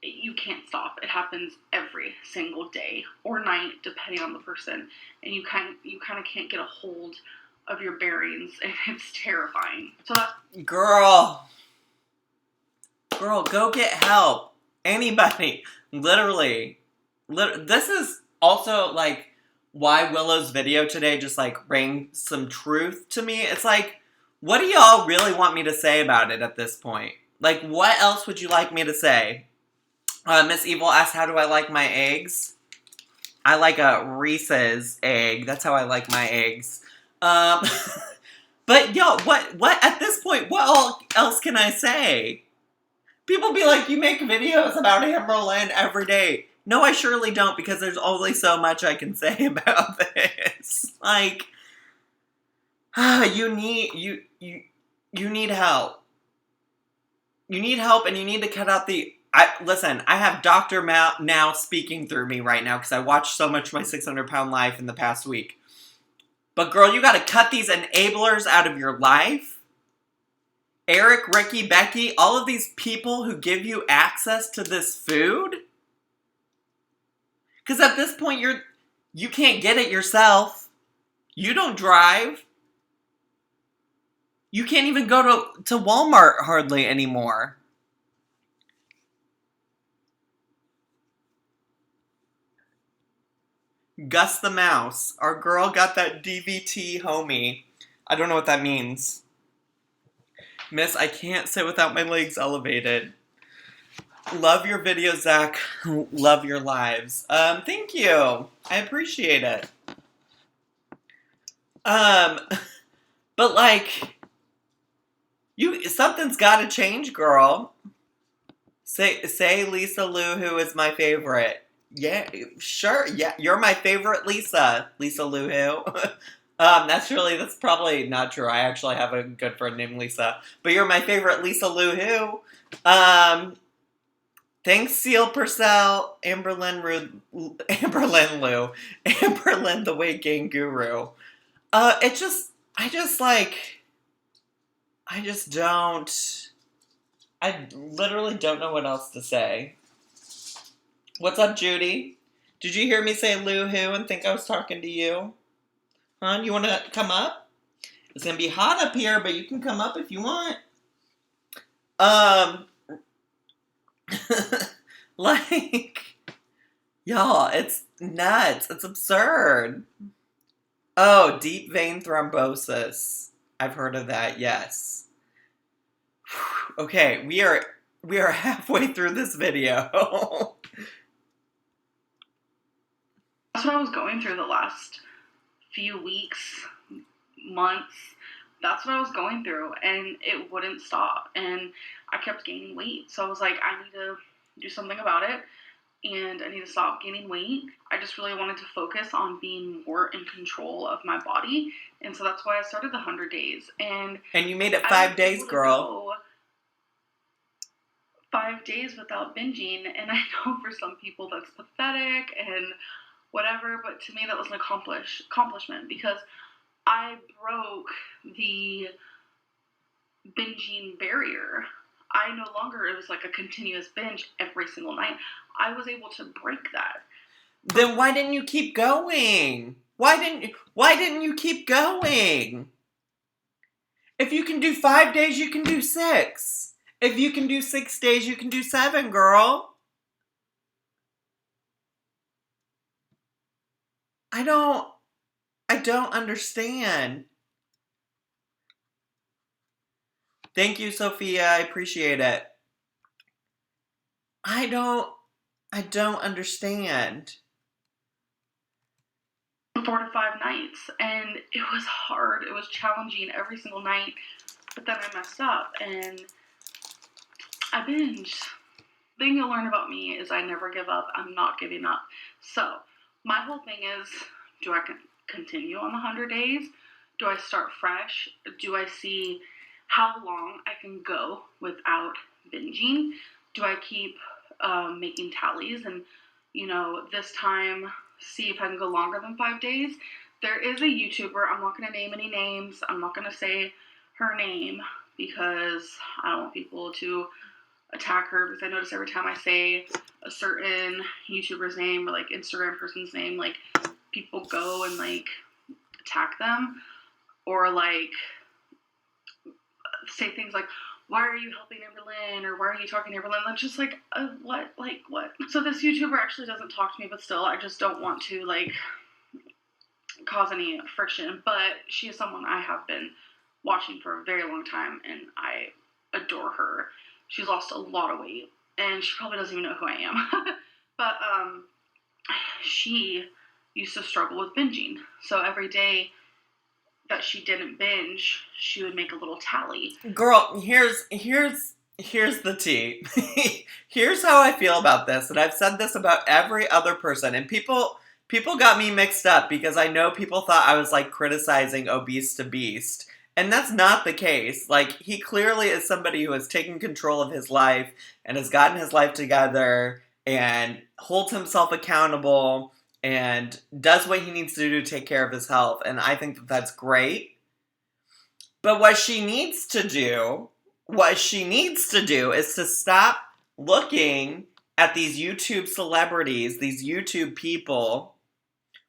[SPEAKER 2] you can't stop. It happens every single day or night, depending on the person, and you kind of can't get a hold of your bearings, and it's terrifying. So that's
[SPEAKER 1] girl, go get help. Anybody, literally. This is also like why Willow's video today just like rang some truth to me. It's like, what do y'all really want me to say about it at this point? Like, what else would you like me to say? Miss Evil asked, how do I like my eggs? I like a Reese's egg. That's how I like my eggs. But yo, what at this point, what else can I say? People be like, you make videos about Amberlynn every day. No, I surely don't, because there's only so much I can say about this. Like, you need help. You need help, and you need to cut out the... Listen, I have Dr. now speaking through me right now because I watched so much of My 600-Pound Life in the past week. But girl, you gotta cut these enablers out of your life. Eric, Ricky, Becky, all of these people who give you access to this food. Because at this point, you can't get it yourself. You don't drive. You can't even go to Walmart hardly anymore. Gus the Mouse. Our girl got that DVT homie. I don't know what that means. Miss, I can't sit without my legs elevated. Love your video, Zach. Love your lives. Thank you. I appreciate it. But like, something's gotta change, girl. Say Lisa Lou, who is my favorite. Yeah, sure. Yeah, you're my favorite Lisa Lou who. That's probably not true. I actually have a good friend named Lisa. But you're my favorite Lisa Lou who. Thanks, Seal Purcell, Amberlynn Lou, Amberlynn the Weight Gain Guru. I literally don't know what else to say. What's up, Judy? Did you hear me say Lou who and think I was talking to you? Huh? You want to come up? It's going to be hot up here, but you can come up if you want. Like, y'all, it's nuts. It's absurd. Oh, deep vein thrombosis. I've heard of that, yes. Okay, we are halfway through this video.
[SPEAKER 2] That's what I was going through the last few weeks, months. That's what I was going through, and it wouldn't stop, and I kept gaining weight. So I was like, I need to do something about it, and I need to stop gaining weight. I just really wanted to focus on being more in control of my body, and so that's why I started the 100 days. And
[SPEAKER 1] you made it 5 days, girl.
[SPEAKER 2] 5 days without binging, and I know for some people that's pathetic and whatever, but to me that was an accomplishment, because I broke the binging barrier. I no longer, it was like a continuous binge every single night. I was able to break that.
[SPEAKER 1] Then why didn't you keep going? Why didn't you keep going? If you can do 5 days, you can do 6. If you can do 6 days, you can do 7, girl. I don't understand. Thank you, Sophia. I appreciate it. I don't understand.
[SPEAKER 2] 4 to 5 nights, and it was hard. It was challenging every single night, but then I messed up and I binged. The thing you'll learn about me is I never give up. I'm not giving up. So my whole thing is, do I continue on the 100 days? Do I start fresh? Do I see how long I can go without binging? Do I keep making tallies and, this time see if I can go longer than 5 days? There is a YouTuber. I'm not going to name any names. I'm not going to say her name because I don't want people to attack her, because I notice every time I say a certain YouTuber's name or like Instagram person's name, like people go and like attack them or like say things like, why are you helping Amberlynn, or why are you talking to Amberlynn? I'm just like, what? Like, what? So this YouTuber actually doesn't talk to me, but still, I just don't want to, like, cause any friction. But she is someone I have been watching for a very long time, and I adore her. She's lost a lot of weight, and she probably doesn't even know who I am. But, she used to struggle with binging. So every day that she didn't binge, she would make a little tally.
[SPEAKER 1] Girl, here's the tea. Here's how I feel about this, and I've said this about every other person, and people got me mixed up because I know people thought I was like criticizing Obese to Beast, and that's not the case. Like, he clearly is somebody who has taken control of his life and has gotten his life together and holds himself accountable and does what he needs to do to take care of his health, and I think that that's great. But what she needs to do is to stop looking at these YouTube celebrities, these YouTube people,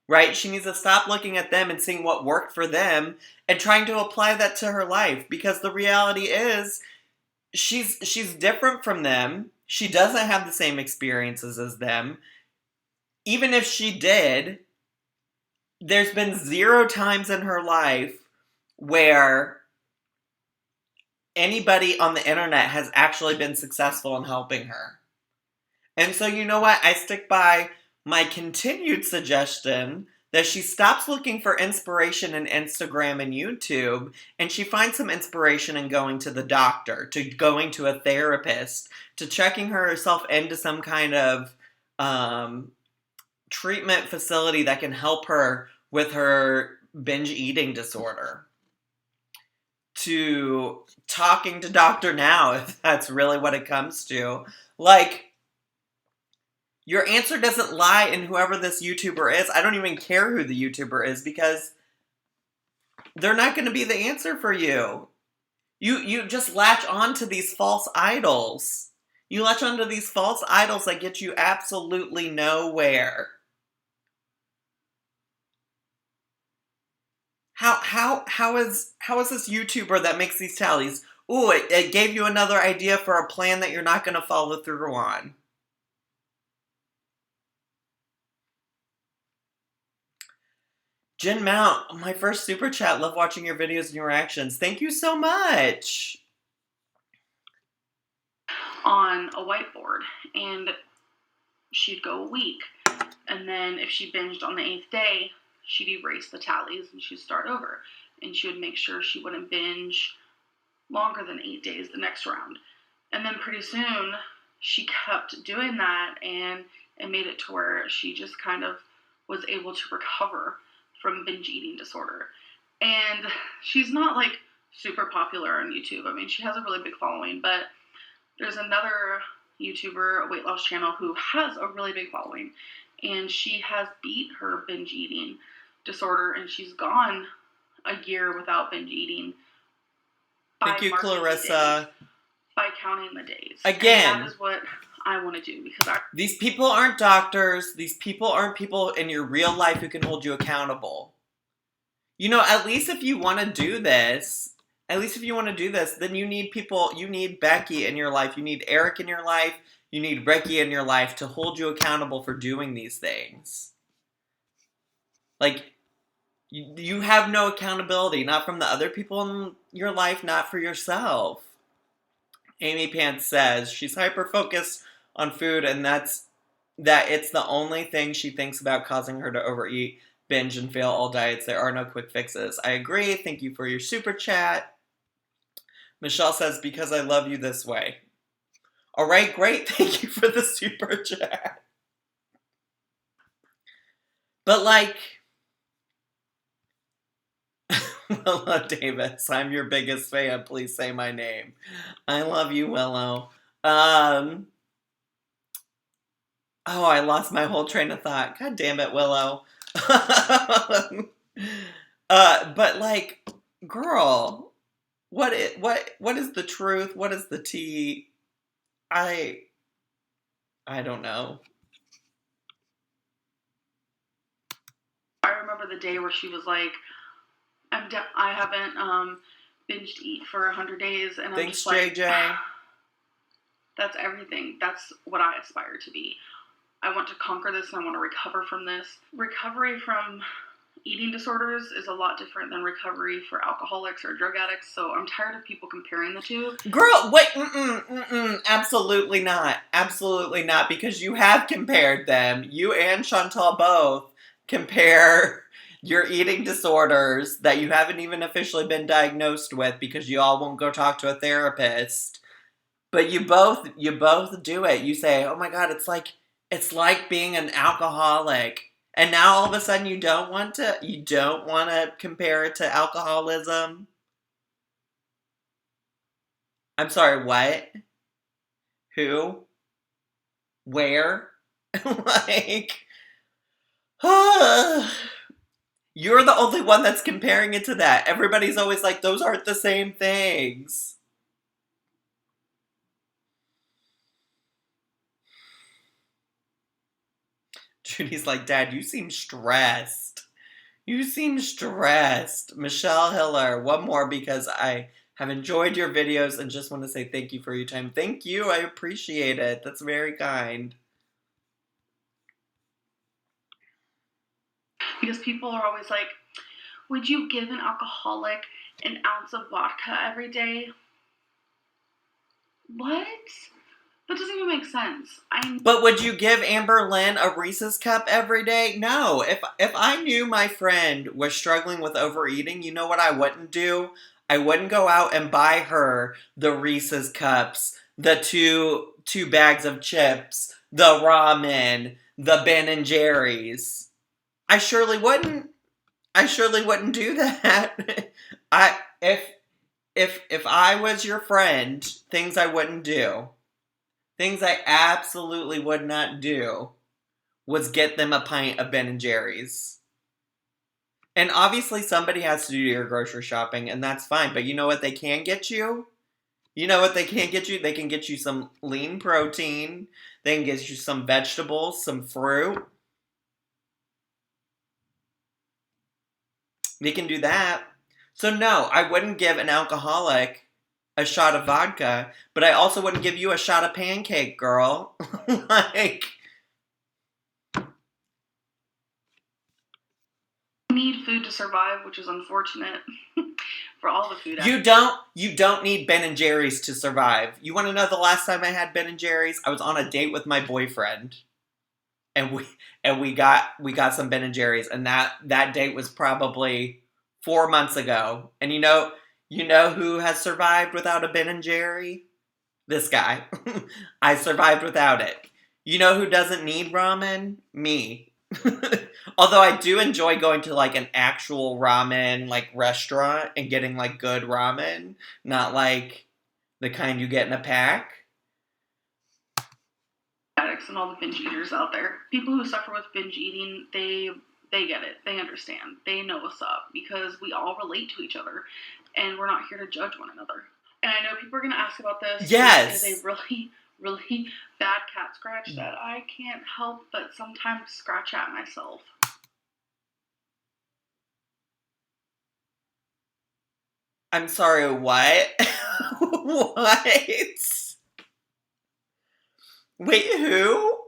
[SPEAKER 1] right? She needs to stop looking at them and seeing what worked for them and trying to apply that to her life, because the reality is she's different from them. She doesn't have the same experiences as them. Even if she did, there's been 0 times in her life where anybody on the internet has actually been successful in helping her. And so, you know what? I stick by my continued suggestion that she stops looking for inspiration in Instagram and YouTube, and she finds some inspiration in going to the doctor, to going to a therapist, to checking herself into some kind of treatment facility that can help her with her binge eating disorder, to talking to Dr. Now, if that's really what it comes to. Like, your answer doesn't lie in whoever this YouTuber is. I don't even care who the YouTuber is, because they're not going to be the answer for you. You just latch on to these false idols. You latch onto these false idols that get you absolutely nowhere. How is this YouTuber that makes these tallies? Ooh, it gave you another idea for a plan that you're not going to follow through on. Jen Mount, my first super chat. Love watching your videos and your reactions. Thank you so much.
[SPEAKER 2] On a whiteboard, and she'd go a week, and then if she binged on the 8th day, she'd erase the tallies and she'd start over, and she would make sure she wouldn't binge longer than 8 days the next round. And then pretty soon she kept doing that, and it made it to where she just kind of was able to recover from binge eating disorder. And she's not like super popular on YouTube. I mean, she has a really big following, but there's another YouTuber, a weight loss channel, who has a really big following, and she has beat her binge eating disorder, and she's gone a year without binge eating.
[SPEAKER 1] Thank you, Clarissa.
[SPEAKER 2] By counting the days.
[SPEAKER 1] Again,
[SPEAKER 2] and that is what I want to do, because
[SPEAKER 1] these people aren't doctors. These people aren't people in your real life who can hold you accountable. You know, at least if you want to do this, then you need people. You need Becky in your life. You need Eric in your life. You need Ricky in your life to hold you accountable for doing these things. Like, you have no accountability, not from the other people in your life, not for yourself. Amy Pants says she's hyper-focused on food, and that it's the only thing she thinks about causing her to overeat, binge, and fail all diets. There are no quick fixes. I agree. Thank you for your super chat. Michelle says, because I love you this way. All right, great. Thank you for the super chat. But like, Willow Davis, I'm your biggest fan. Please say my name. I love you, Willow. Oh, I lost my whole train of thought. God damn it, Willow. But like, girl, what is the truth? What is the tea? I don't know.
[SPEAKER 2] I remember the day where she was like, I haven't binged eat for 100 days, and
[SPEAKER 1] Thanks,
[SPEAKER 2] I'm just
[SPEAKER 1] JJ.
[SPEAKER 2] like, that's everything. That's what I aspire to be. I want to conquer this, and I want to recover from this. Recovery from eating disorders is a lot different than recovery for alcoholics or drug addicts, so I'm tired of people comparing the two.
[SPEAKER 1] Girl, wait, absolutely not. Absolutely not, because you have compared them. You and Chantal both compare your eating disorders that you haven't even officially been diagnosed with because you all won't go talk to a therapist. But you both do it. You say, "Oh my God, it's like being an alcoholic." And now all of a sudden you don't want to compare it to alcoholism? I'm sorry, what? Who? Where? Like, you're the only one that's comparing it to that. Everybody's always like, those aren't the same things. Judy's like, Dad, you seem stressed. You seem stressed. Michelle Hiller, one more because I have enjoyed your videos and just want to say thank you for your time. Thank you. I appreciate it. That's very kind.
[SPEAKER 2] Because people are always like, would you give an alcoholic an ounce of vodka every day? What? That doesn't even make sense.
[SPEAKER 1] But would you give Amberlynn a Reese's cup every day? No. If I knew my friend was struggling with overeating, you know what I wouldn't do? I wouldn't go out and buy her the Reese's cups, the two bags of chips, the ramen, the Ben and Jerry's. I surely wouldn't. I surely wouldn't do that. If I was your friend, things I wouldn't do. Things I absolutely would not do was get them a pint of Ben and Jerry's. And obviously somebody has to do your grocery shopping, and that's fine. But you know what they can get you? You know what they can get you? They can get you some lean protein. They can get you some vegetables, some fruit. They can do that. So no, I wouldn't give an alcoholic a shot of vodka, but I also wouldn't give you a shot of pancake, girl. Like,
[SPEAKER 2] need food to survive, which is unfortunate for all the food.
[SPEAKER 1] You don't need Ben and Jerry's to survive. You want to know the last time I had Ben and Jerry's? I was on a date with my boyfriend, and we got some Ben and Jerry's, and that date was probably 4 months ago. And you know who has survived without a Ben and Jerry? This guy. I survived without it. You know who doesn't need ramen? Me. Although I do enjoy going to like an actual ramen like restaurant and getting like good ramen, not like the kind you get in a pack.
[SPEAKER 2] Addicts and all the binge eaters out there. People who suffer with binge eating, they get it. They understand. They know what's up because we all relate to each other and we're not here to judge one another. And I know people are going to ask about this.
[SPEAKER 1] Yes.
[SPEAKER 2] It is a really, really bad cat scratch that I can't help but sometimes scratch at myself.
[SPEAKER 1] I'm sorry, what? What? Wait, who?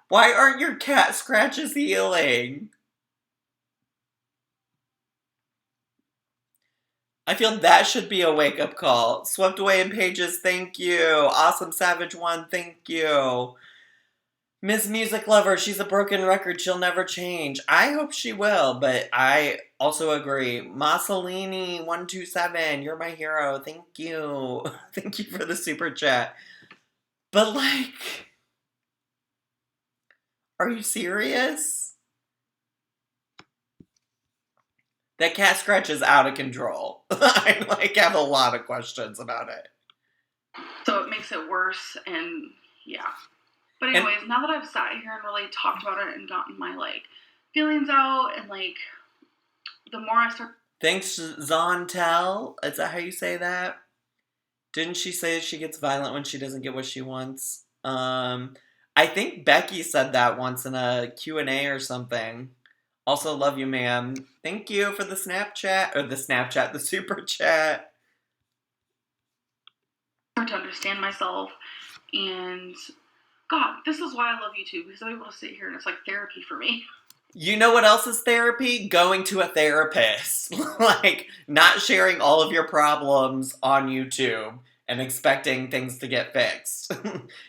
[SPEAKER 1] Why aren't your cat scratches healing? I feel that should be a wake-up call. Swept Away in Pages, thank you. Awesome Savage One, thank you. Miss Music Lover, she's a broken record. She'll never change. I hope she will, but I also agree. Mussolini127, you're my hero. Thank you. Thank you for the super chat. But, like, are you serious? That cat scratch is out of control. I, like, have a lot of questions about it.
[SPEAKER 2] So it makes it worse, and yeah. But anyways, now that I've sat here and really talked about it and gotten my, like, feelings out, and, like, the more I start...
[SPEAKER 1] Thanks, Zontel. Is that how you say that? Didn't she say she gets violent when she doesn't get what she wants? I think Becky said that once in a Q&A or something. Also, love you, ma'am. Thank you for the the super chat.
[SPEAKER 2] To understand myself, and God, this is why I love YouTube, because I'm able to sit here and it's like therapy for me.
[SPEAKER 1] You know what else is therapy? Going to a therapist. Like, not sharing all of your problems on YouTube and expecting things to get fixed.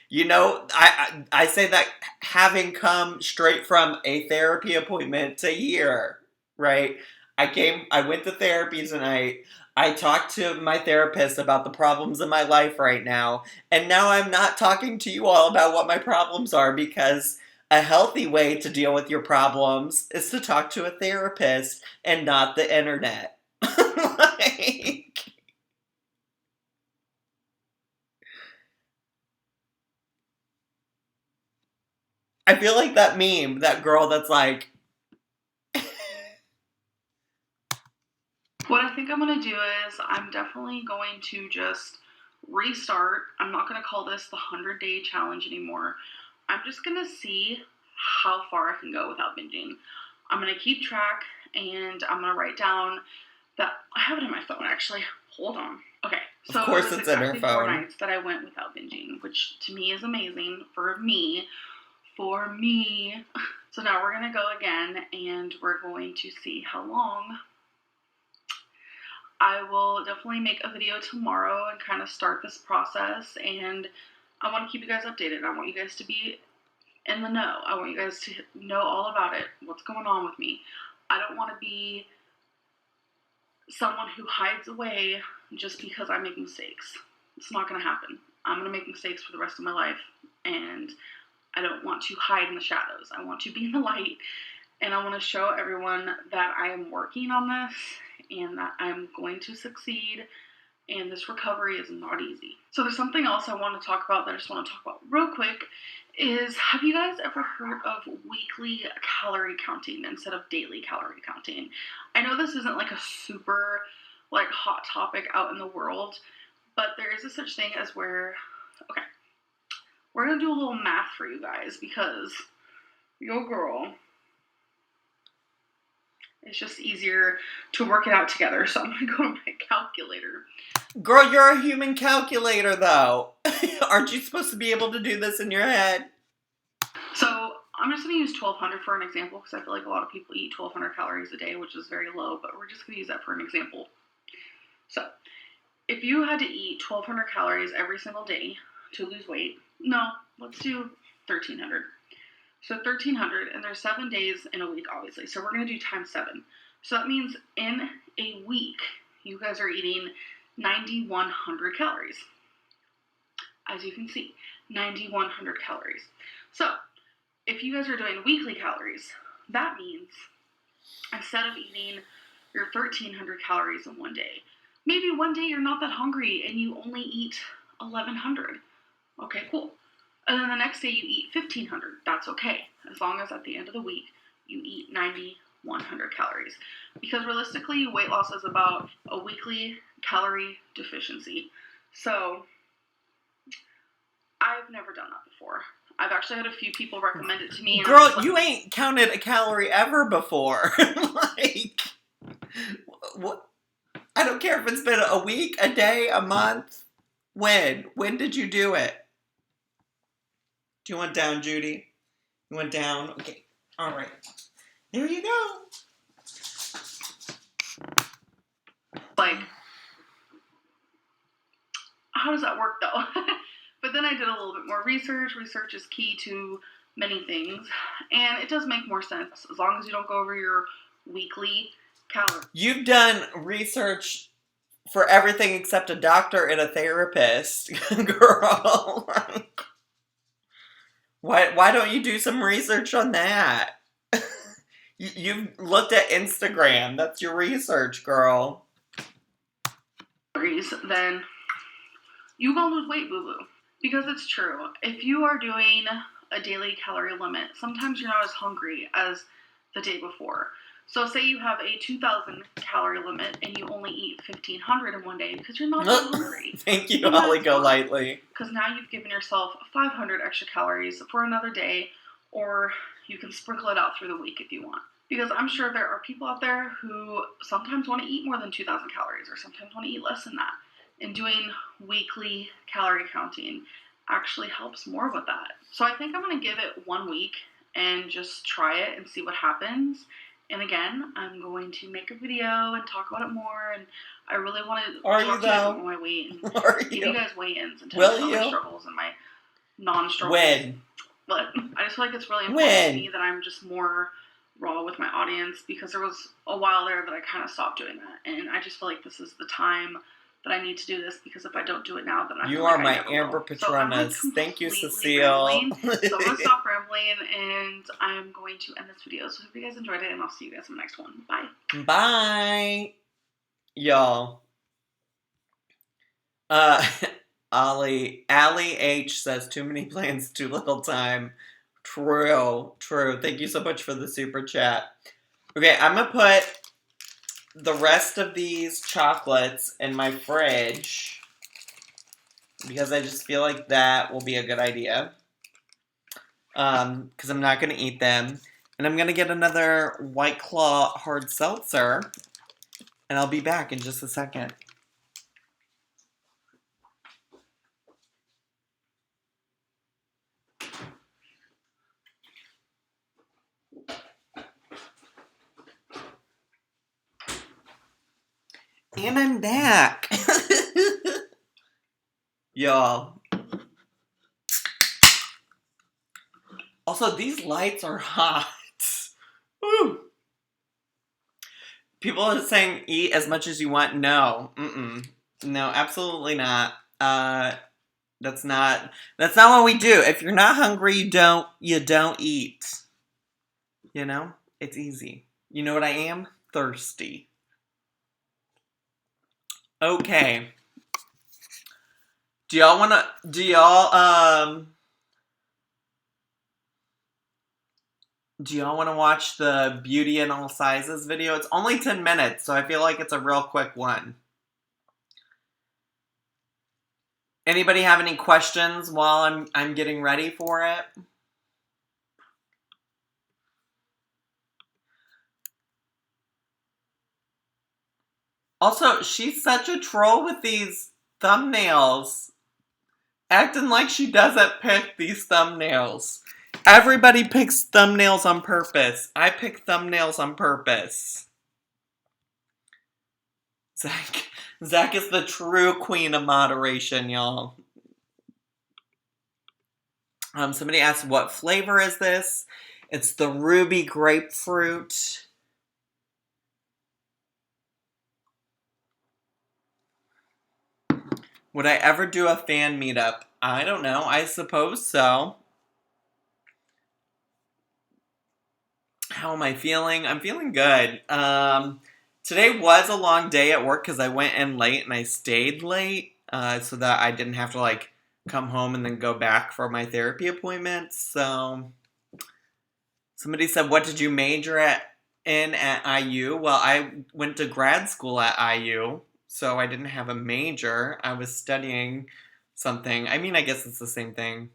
[SPEAKER 1] You know, I say that having come straight from a therapy appointment to here, right? I went to therapy tonight. I talked to my therapist about the problems in my life right now, and now I'm not talking to you all about what my problems are, because a healthy way to deal with your problems is to talk to a therapist and not the internet. Like, I feel like that meme, that girl that's like...
[SPEAKER 2] What I think I'm going to do is I'm definitely going to just restart. I'm not going to call this the 100-day challenge anymore. I'm just going to see how far I can go without binging. I'm going to keep track, and I'm going to write down that... I have it in my phone, actually. Hold on. Okay, so
[SPEAKER 1] Of course
[SPEAKER 2] it was
[SPEAKER 1] it's in her
[SPEAKER 2] exactly 4
[SPEAKER 1] phone.
[SPEAKER 2] nights that I went without binging, which to me is amazing for me. For me. So now we're going to go again, and we're going to see how long. I will definitely make a video tomorrow and kind of start this process, and I want to keep you guys updated. I want you guys to be in the know. I want you guys to know all about it, what's going on with me. I don't want to be someone who hides away just because I make mistakes. It's not going to happen. I'm going to make mistakes for the rest of my life, and I don't want to hide in the shadows. I want to be in the light, and I want to show everyone that I am working on this and that I'm going to succeed, and this recovery is not easy. So there's something else I want to talk about that I just want to talk about real quick is, have you guys ever heard of weekly calorie counting instead of daily calorie counting? I know this isn't like a super like hot topic out in the world, but there is a such thing as where, okay, we're going to do a little math for you guys because your girl, it's just easier to work it out together. So I'm going to go to my calculator.
[SPEAKER 1] Girl, you're a human calculator, though. Aren't you supposed to be able to do this in your head?
[SPEAKER 2] So I'm just going to use 1,200 for an example, because I feel like a lot of people eat 1,200 calories a day, which is very low, but we're just going to use that for an example. So if you had to eat 1,200 calories every single day to lose weight, no, let's do 1,300. So 1,300, and there's 7 days in a week, obviously. So we're going to do times 7. So that means in a week, you guys are eating 9,100 calories. As you can see, 9,100 calories. So if you guys are doing weekly calories, that means instead of eating your 1,300 calories in one day, maybe one day you're not that hungry and you only eat 1,100. Okay, cool. And then the next day you eat 1,500. That's okay, as long as at the end of the week you eat 9,100 calories. Because realistically, weight loss is about a weekly calorie deficiency. So I've never done that before. I've actually had a few people recommend it to me. And
[SPEAKER 1] Girl, you ain't counted a calorie ever before. Like, what? I don't care if it's been a week, a day, a month. When? When did you do it? Do you want down, Judy? You went down? Okay. All right. There you go.
[SPEAKER 2] Like, how does that work though? But then I did a little bit more research. Research is key to many things, and it does make more sense as long as you don't go over your weekly calories.
[SPEAKER 1] You've done research for everything except a doctor and a therapist, girl. Why don't you do some research on that? You've looked at Instagram. That's your research, girl.
[SPEAKER 2] Then you gonna lose weight, boo-boo. Because it's true. If you are doing a daily calorie limit, sometimes you're not as hungry as the day before. So say you have a 2,000 calorie limit and you only eat 1,500 in one day because you're not that hungry.
[SPEAKER 1] Thank you, Holly Golightly.
[SPEAKER 2] Because now you've given yourself 500 extra calories for another day, or you can sprinkle it out through the week if you want. Because I'm sure there are people out there who sometimes want to eat more than 2,000 calories or sometimes want to eat less than that. And doing weekly calorie counting actually helps more with that. So I think I'm going to give it 1 week and just try it and see what happens. And again, I'm going to make a video and talk about it more. And I really want to talk to you about my weight and give you guys weigh-ins and tell you about my struggles and my non-struggles.
[SPEAKER 1] When?
[SPEAKER 2] But I just feel like it's really important to me that I'm just more raw with my audience, because there was a while there that I kind of stopped doing that. And I just feel like this is the time that I need to do this, because if I don't do it now, then
[SPEAKER 1] you are my Amber Patronus. So Thank you, Cecile.
[SPEAKER 2] So I'm going to stop rambling, and I'm going to end this video. So hope you guys enjoyed it, and I'll see you guys in the next one. Bye.
[SPEAKER 1] Bye. Y'all. Allie H says, too many plans, too little time. True. Thank you so much for the super chat. Okay, I'm going to put the rest of these chocolates in my fridge because I just feel like that will be a good idea. Because I'm not going to eat them. And I'm going to get another White Claw hard seltzer. And I'll be back in just a second. And I'm back. Y'all. Also, these lights are hot. Woo. People are saying eat as much as you want. No. No, absolutely not. That's not what we do. If you're not hungry, you don't eat. You know? It's easy. You know what I am? Thirsty. Okay. Do y'all want to watch the Beauty in All Sizes video? It's only 10 minutes, so I feel like it's a real quick one. Anybody have any questions while I'm getting ready for it? Also, she's such a troll with these thumbnails. Acting like she doesn't pick these thumbnails. Everybody picks thumbnails on purpose. I pick thumbnails on purpose. Zach is the true queen of moderation, y'all. Somebody asked, what flavor is this? It's the ruby grapefruit. Would I ever do a fan meetup? I don't know. I suppose so. How am I feeling? I'm feeling good. Today was a long day at work because I went in late and I stayed late so that I didn't have to come home and then go back for my therapy appointments. So somebody said, what did you major in at IU? Well, I went to grad school at IU. So I didn't have a major. I was studying something. I mean, I guess it's the same thing.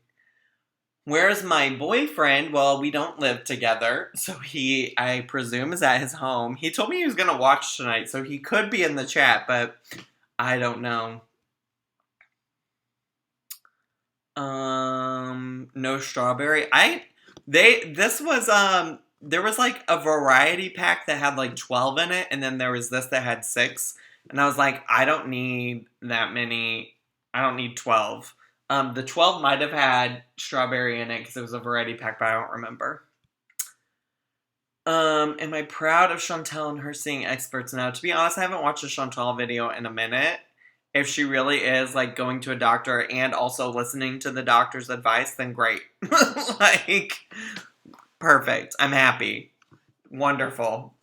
[SPEAKER 1] Where's my boyfriend? Well, we don't live together. So he, I presume, is at his home. He told me he was going to watch tonight. So he could be in the chat, but I don't know. No strawberry. There was a variety pack that had 12 in it. And then there was this that had 6. And I was like, I don't need that many I don't need 12. The 12 might have had strawberry in it because it was a variety pack, but I don't remember. Am I proud of Chantel and her seeing experts now? To be honest, I haven't watched a Chantel video in a minute. If she really is like going to a doctor and also listening to the doctor's advice, then great. Like, perfect. I'm happy. Wonderful.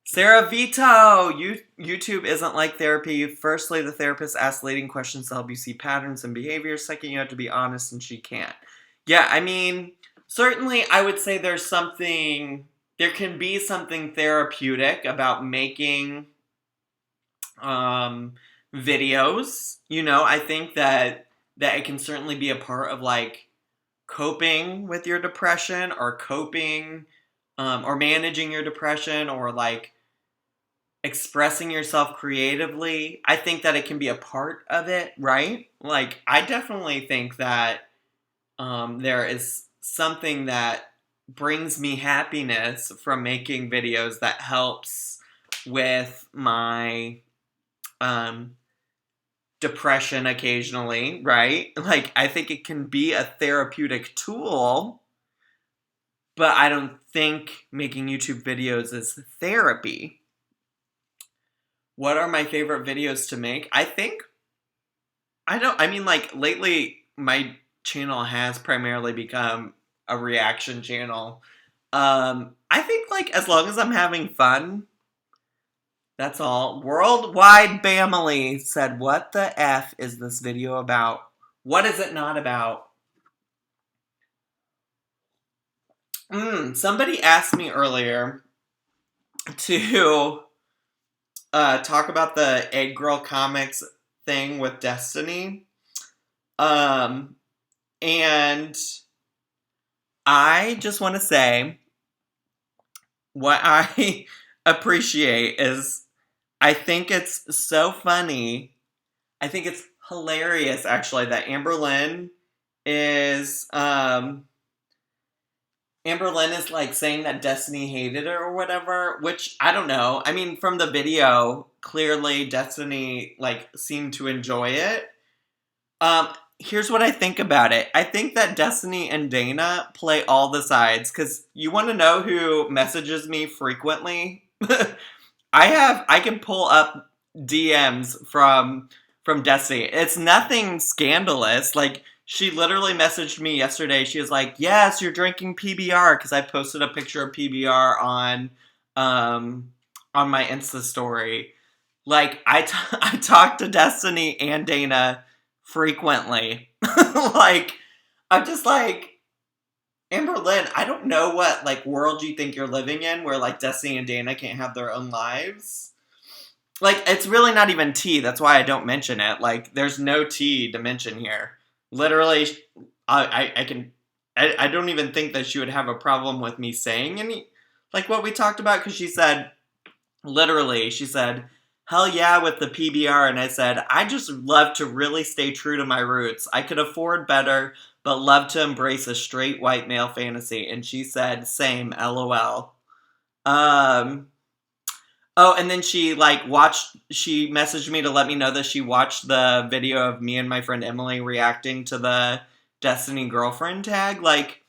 [SPEAKER 1] Sarah Vito, YouTube isn't like therapy. Firstly, the therapist asks leading questions to help you see patterns and behaviors. Second, you have to be honest, and she can't. Yeah, I mean, certainly I would say there can be something therapeutic about making videos. I think that it can certainly be a part of like coping with your depression or coping or managing your depression or like expressing yourself creatively. I think that it can be a part of it, right? Like, I definitely think that there is something that brings me happiness from making videos that helps with my depression occasionally, right? Like, I think it can be a therapeutic tool, but I don't think making YouTube videos is therapy. What are my favorite videos to make? Like, lately, my channel has primarily become a reaction channel. I think, like, as long as I'm having fun, that's all. Worldwide Family said, what the F is this video about? What is it not about? Somebody asked me earlier to talk about the Egg Girl Comics thing with Destiny. And I just want to say what I appreciate is I think it's so funny. I think it's hilarious, actually, that Amberlynn is like saying that Destiny hated her or whatever, which I don't know. I mean, from the video, clearly Destiny like seemed to enjoy it. Here's what I think about it. I think that Destiny and Dana play all the sides because you want to know who messages me frequently. I can pull up DMs from Destiny. It's nothing scandalous. Like, she literally messaged me yesterday. She was like, "Yes, you're drinking PBR," because I posted a picture of PBR on my Insta story. Like, I talk to Destiny and Dana frequently. Like, I'm just like, Amberlynn, I don't know what like world you think you're living in where like Destiny and Dana can't have their own lives. Like, it's really not even tea. That's why I don't mention it. Like, there's no tea to mention here. Literally, I don't even think that she would have a problem with me saying any, like what we talked about, because she said, literally, she said, "Hell yeah," with the PBR, and I said, "I just love to really stay true to my roots. I could afford better, but love to embrace a straight white male fantasy." And she said, "Same, LOL." Oh, and then she messaged me to let me know that she watched the video of me and my friend Emily reacting to the Destiny girlfriend tag. Like,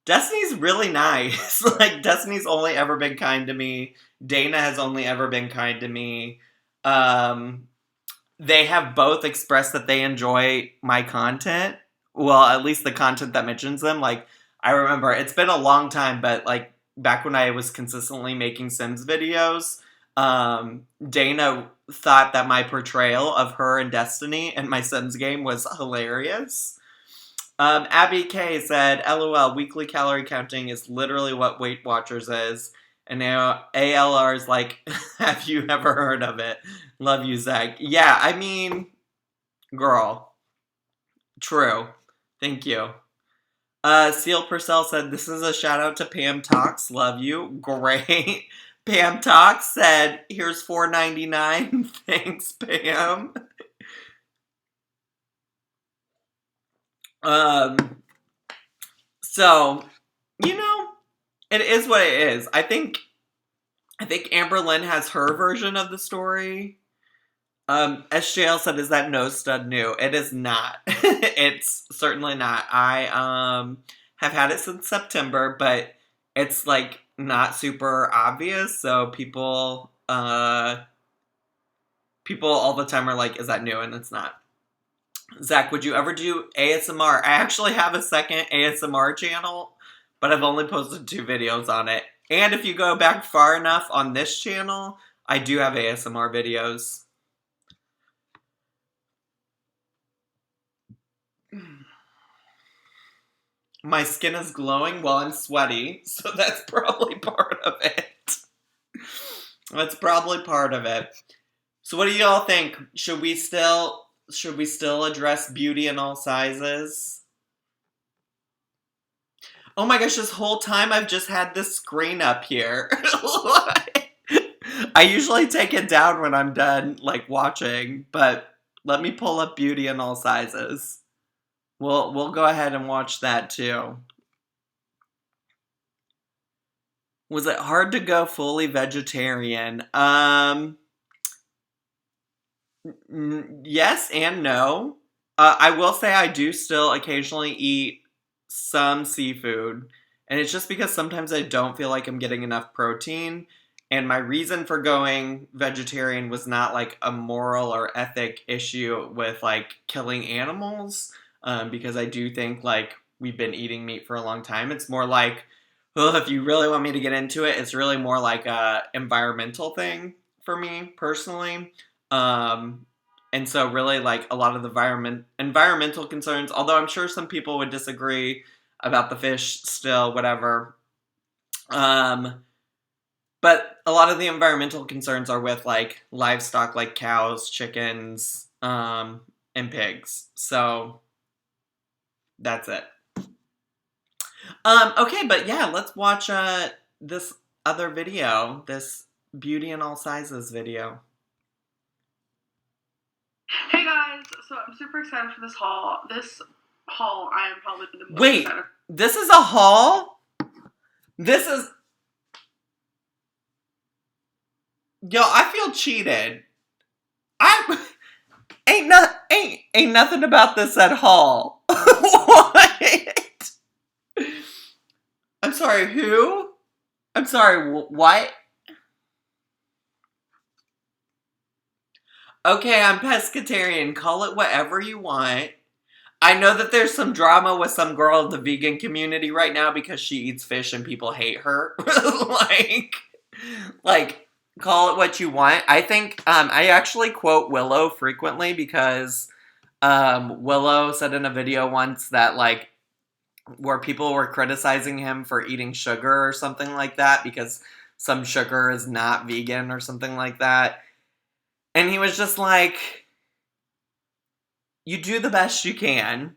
[SPEAKER 1] Destiny's really nice. Like, Destiny's only ever been kind to me. Dana has only ever been kind to me. They have both expressed that they enjoy my content. Well, at least the content that mentions them. Like, I remember, it's been a long time, but, like, back when I was consistently making Sims videos, Dana thought that my portrayal of her and Destiny in my Sims game was hilarious. Abby K said, "LOL, weekly calorie counting is literally what Weight Watchers is." And now ALR is like, "Have you ever heard of it? Love you, Zach." Yeah, I mean, girl. True. Thank you. Seal Purcell said, "This is a shout out to Pam Talks. Love you." Great. Pam Talks said, "Here's $4.99. Thanks, Pam." So, it is what it is. I think Amberlynn has her version of the story. SJL said, is that nose stud new? It is not. It's certainly not. I have had it since September, but it's like not super obvious, so people all the time are like, is that new? And it's not. Zach, would you ever do ASMR? I actually have a second ASMR channel, but I've only posted 2 videos on it. And if you go back far enough on this channel, I do have ASMR videos. My skin is glowing while I'm sweaty, so that's probably part of it. That's probably part of it. So what do y'all think? Should we still address beauty in all sizes? Oh my gosh, this whole time I've just had this screen up here. I usually take it down when I'm done, like, watching, but let me pull up beauty in all sizes. We'll go ahead and watch that too. Was it hard to go fully vegetarian? Yes and no. I will say I do still occasionally eat some seafood, and it's just because sometimes I don't feel like I'm getting enough protein. And my reason for going vegetarian was not like a moral or ethic issue with like killing animals, because I do think like we've been eating meat for a long time. It's more like, well, if you really want me to get into it, it's really more like a environmental thing for me personally. Um, and so really like a lot of the environmental concerns, although I'm sure some people would disagree about the fish still, whatever. But a lot of the environmental concerns are with like livestock like cows, chickens, and pigs. So that's it. Okay, but yeah, let's watch this other video, this beauty in all sizes video.
[SPEAKER 2] Hey guys, so I'm super excited for this haul. This haul, I am probably the most
[SPEAKER 1] Wait,
[SPEAKER 2] excited.
[SPEAKER 1] This is a haul? This is... Yo, I feel cheated. I... Ain't nothing about this at haul. What? I'm sorry, who? I'm sorry, what? Okay, I'm pescatarian. Call it whatever you want. I know that there's some drama with some girl in the vegan community right now because she eats fish and people hate her. like, call it what you want. I think, I actually quote Willow frequently because, Willow said in a video once that, like, where people were criticizing him for eating sugar or something like that because some sugar is not vegan or something like that. And he was just like, you do the best you can,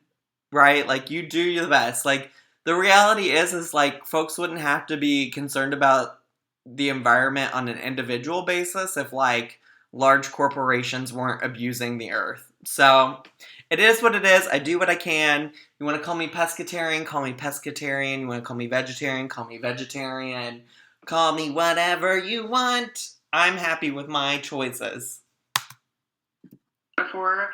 [SPEAKER 1] right? Like, you do the best. Like, the reality is like, folks wouldn't have to be concerned about the environment on an individual basis if, like, large corporations weren't abusing the earth. So, it is what it is. I do what I can. You want to call me pescatarian? Call me pescatarian. You want to call me vegetarian? Call me vegetarian. Call me whatever you want. I'm happy with my choices.
[SPEAKER 2] For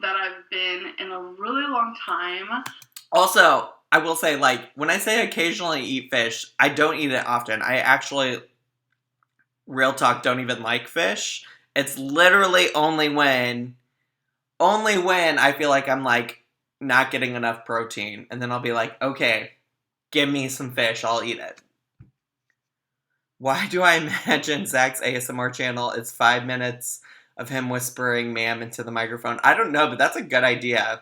[SPEAKER 2] that I've been in a really long time.
[SPEAKER 1] Also, I will say, like, when I say occasionally eat fish, I don't eat it often. I actually, real talk, don't even like fish. It's literally only when I feel like I'm, like, not getting enough protein. And then I'll be like, okay, give me some fish, I'll eat it. Why do I imagine Zach's ASMR channel is 5 minutes of him whispering ma'am into the microphone? I don't know, but that's a good idea.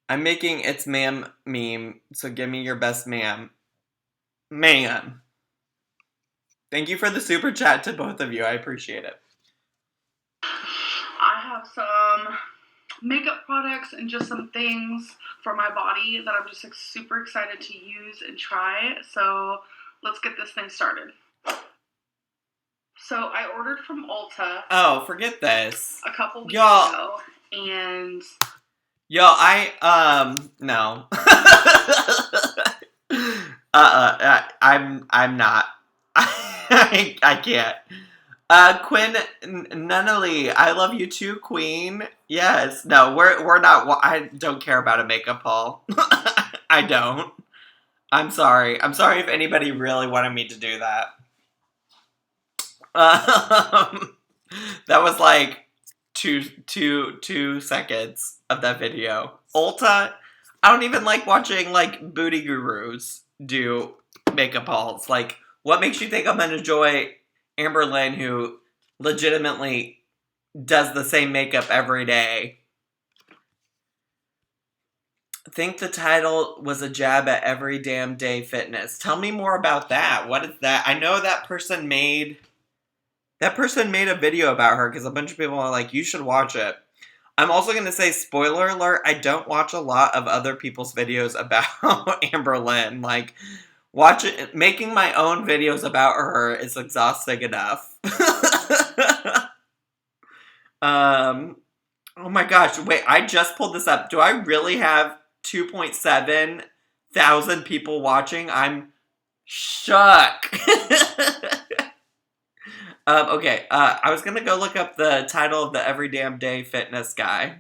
[SPEAKER 1] I'm making it's ma'am meme, so give me your best ma'am. Ma'am. Thank you for the super chat to both of you. I appreciate it.
[SPEAKER 2] I have some makeup products and just some things for my body that I'm just like, super excited to use and try. So let's get this thing started. So I ordered from Ulta.
[SPEAKER 1] Oh, forget this.
[SPEAKER 2] A couple weeks ago, and
[SPEAKER 1] yo, no. I'm not. I can't. Quinn Nunnally, I love you too, Queen. Yes. No, we're not. I don't care about a makeup haul. I don't. I'm sorry. I'm sorry if anybody really wanted me to do that. Um, that was like two seconds of that video. Ulta. I don't even like watching like booty gurus do makeup hauls. Like, what makes you think I'm gonna enjoy Amberlynn, who legitimately does the same makeup every day? I think the title was a jab at every damn day fitness. Tell me more about that. What is that? I know that person made a video about her because a bunch of people are like, you should watch it. I'm also going to say, spoiler alert, I don't watch a lot of other people's videos about Amberlynn. Like, making my own videos about her is exhausting enough. Oh my gosh, wait, I just pulled this up. Do I really have 2.7 thousand people watching? I'm shook. Okay, I was gonna go look up the title of the Every Damn Day Fitness guy.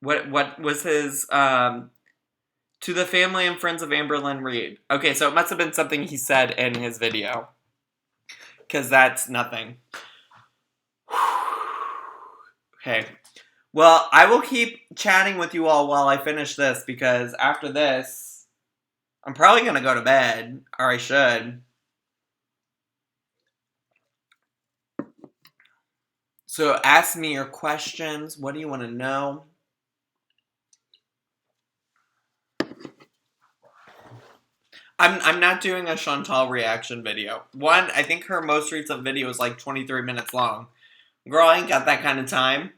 [SPEAKER 1] What was his, to the family and friends of Amberlynn Reed. Okay, so it must have been something he said in his video. Because that's nothing. Okay. Well, I will keep chatting with you all while I finish this, because after this, I'm probably going to go to bed, or I should. So ask me your questions. What do you want to know? I'm not doing a Chantal reaction video. One, I think her most recent video is like 23 minutes long. Girl, I ain't got that kind of time.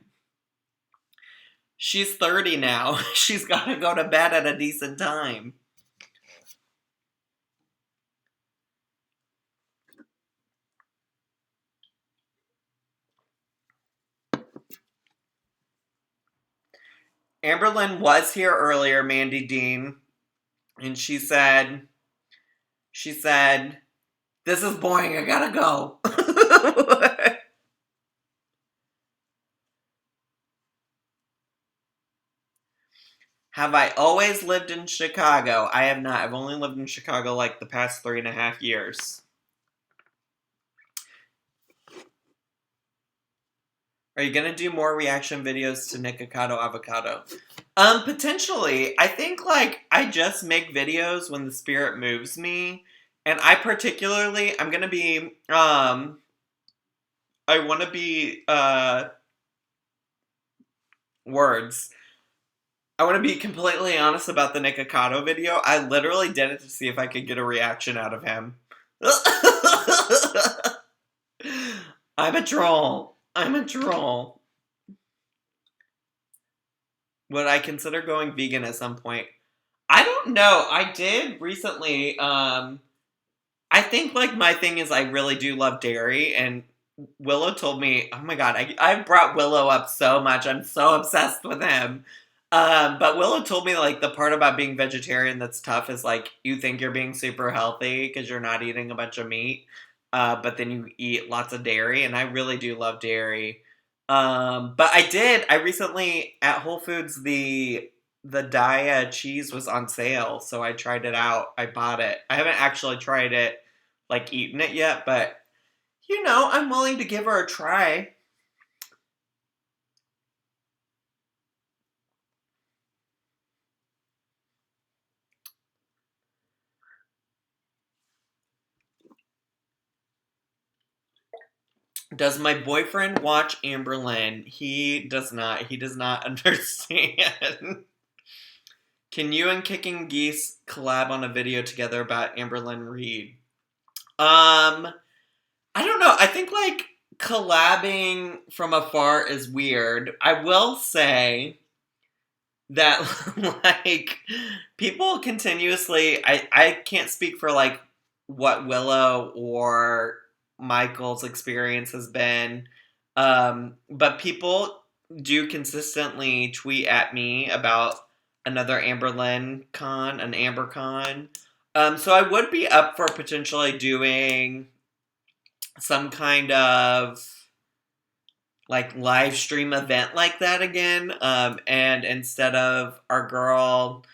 [SPEAKER 1] She's 30 now. She's got to go to bed at a decent time. Amberlynn was here earlier, Mandy Dean, and she said, this is boring, I gotta go. Have I always lived in Chicago? I have not. I've only lived in Chicago like the past 3.5 years. Are you gonna do more reaction videos to Nikocado Avocado? Potentially. I think like I just make videos when the spirit moves me. And I'm gonna be, I wanna be, words. I want to be completely honest about the Nikocado video. I literally did it to see if I could get a reaction out of him. I'm a troll. Would I consider going vegan at some point? I don't know. I did recently. I think like my thing is I really do love dairy, and Willow told me, oh my god, I brought Willow up so much. I'm so obsessed with him. But Willow told me like the part about being vegetarian that's tough is like you think you're being super healthy because you're not eating a bunch of meat, but then you eat lots of dairy, and I really do love dairy. But I recently at Whole Foods the Daiya cheese was on sale, so I tried it out. I bought it. I haven't actually tried it, like eaten it yet, but I'm willing to give her a try. Does my boyfriend watch Amberlynn? He does not. He does not understand. Can you and Kicking Geese collab on a video together about Amberlynn Reed? I don't know. I think like collabing from afar is weird. I will say that like people continuously I can't speak for like what Willow or Michael's experience has been, but people do consistently tweet at me about another Amberlynn con, an AmberCon. So I would be up for potentially doing some kind of like live stream event like that again. And instead of our girl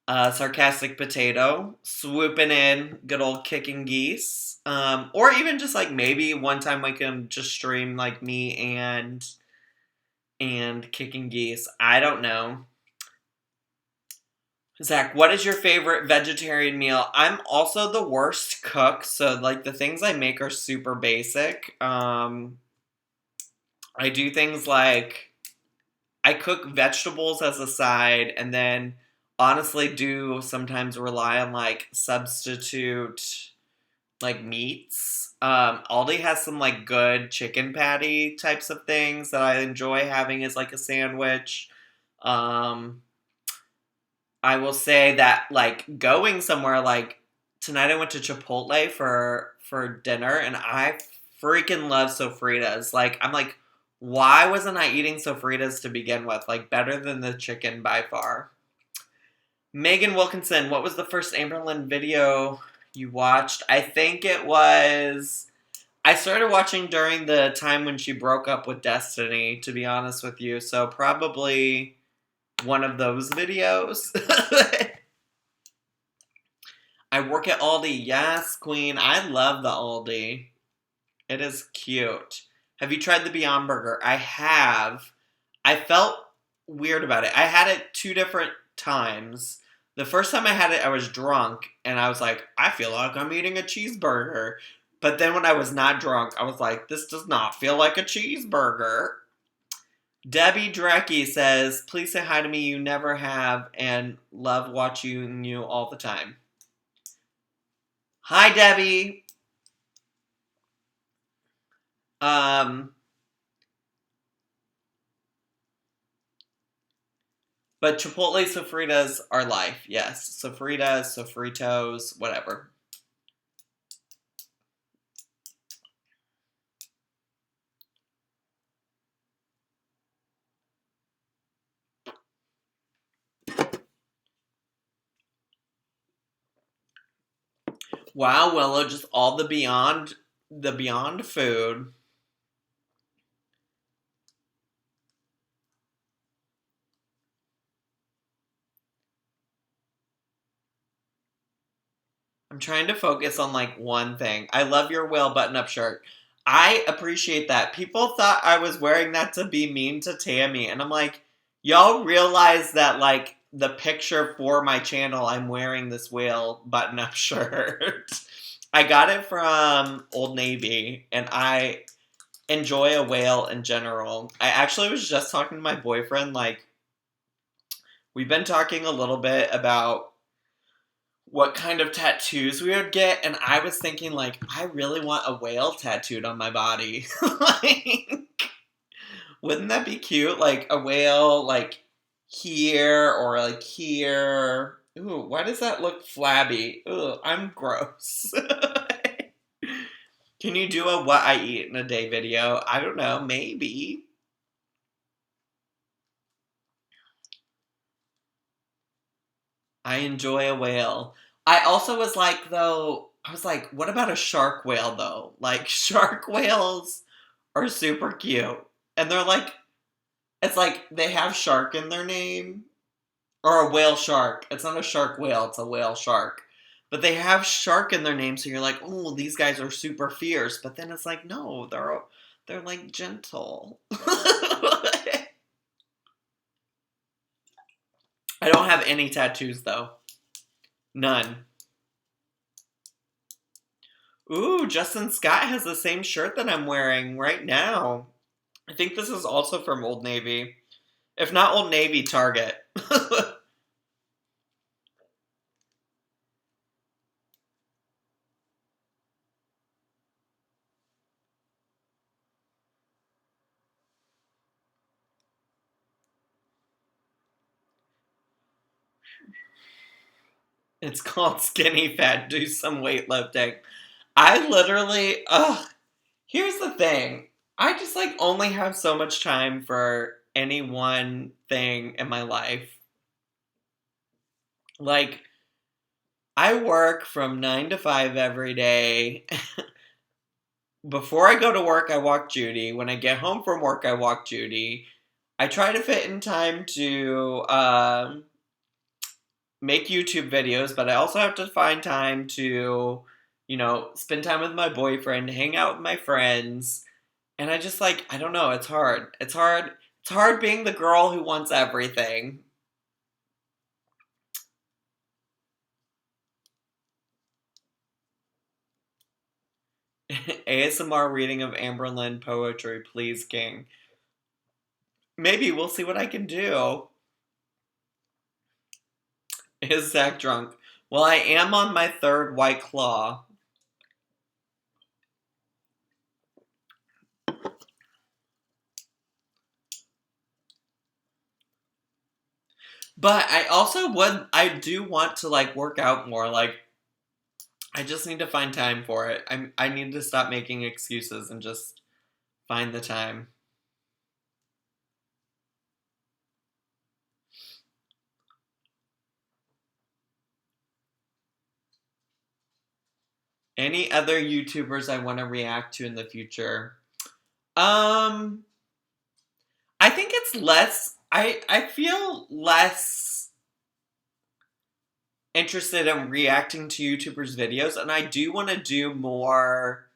[SPEAKER 1] Sarcastic Potato swooping in, good old kicking geese, or even just like maybe one time we can just stream like me and kicking geese. I don't know. Zach, what is your favorite vegetarian meal? I'm also the worst cook, so like the things I make are super basic. I do things like I cook vegetables as a side, and then honestly do sometimes rely on like substitute like meats. Aldi has some like good chicken patty types of things that I enjoy having as like a sandwich. Um, I will say that like going somewhere like tonight I went to Chipotle for dinner and I freaking love sofritas. Like I'm like, why wasn't I eating sofritas to begin with? Like better than the chicken by far. Megan Wilkinson, what was the first Amberlynn video you watched? I think it was I started watching during the time when she broke up with Destiny, to be honest with you. So probably one of those videos. I work at Aldi. Yes, Queen. I love the Aldi. It is cute. Have you tried the Beyond Burger? I have. I felt weird about it. I had it 2 different times. The first time I had it, I was drunk, and I was like, I feel like I'm eating a cheeseburger. But then when I was not drunk, I was like, this does not feel like a cheeseburger. Debbie Drecky says, please say hi to me. You never have, and love watching you all the time. Hi, Debbie. Um, but Chipotle sofritas are life. Yes, sofritas, sofritos, whatever. Wow, Willow, just all the beyond food. I'm trying to focus on like one thing. I love your whale button-up shirt. I appreciate that. People thought I was wearing that to be mean to Tammy, and I'm like, y'all realize that like the picture for my channel, I'm wearing this whale button-up shirt. I got it from Old Navy, and I enjoy a whale in general. I actually was just talking to my boyfriend, like, we've been talking a little bit about what kind of tattoos we would get, and I was thinking, like, I really want a whale tattooed on my body. Like, wouldn't that be cute? Like, a whale, like, here or, like, here. Ooh, why does that look flabby? Ooh, I'm gross. Can you do a what I eat in a day video? I don't know, maybe. I enjoy a whale. I also was like, though, I was like, what about a shark whale, though? Like, shark whales are super cute. And they're like, it's like they have shark in their name. Or a whale shark. It's not a shark whale, it's a whale shark. But they have shark in their name, so you're like, oh, these guys are super fierce. But then it's like, no, they're like gentle. I don't have any tattoos, though. None. Ooh, Justin Scott has the same shirt that I'm wearing right now. I think this is also from Old Navy. If not Old Navy, Target. It's called Skinny Fat. Do some weightlifting. I literally, here's the thing. I just like only have so much time for any one thing in my life. Like, I work from 9 to 5 every day. Before I go to work, I walk Judy. When I get home from work, I walk Judy. I try to fit in time to make YouTube videos, but I also have to find time to, spend time with my boyfriend, hang out with my friends. And I just I don't know, it's hard. It's hard. It's hard being the girl who wants everything. ASMR reading of Amberlynn poetry, please, King. Maybe we'll see what I can do. Is Zach drunk? Well, I am on my third White Claw. But I do want to work out more. I just need to find time for it. I need to stop making excuses and just find the time. Any other YouTubers I want to react to in the future? I think it's less. I feel less interested in reacting to YouTubers' videos, and I do want to do more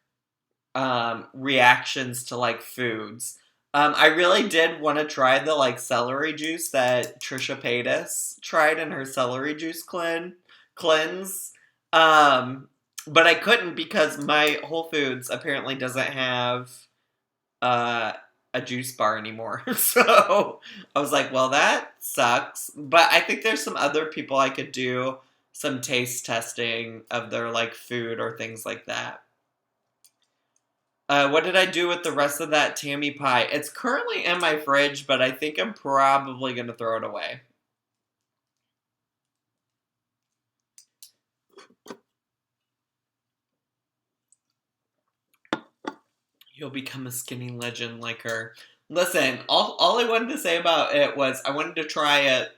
[SPEAKER 1] reactions to foods. I really did want to try the celery juice that Trisha Paytas tried in her celery juice cleanse. But I couldn't because my Whole Foods apparently doesn't have a juice bar anymore. So I was like, well, that sucks. But I think there's some other people I could do some taste testing of their food or things like that. What did I do with the rest of that Tammy pie? It's currently in my fridge, but I think I'm probably going to throw it away. You'll become a skinny legend like her. Listen, all I wanted to say about it was I wanted to try it,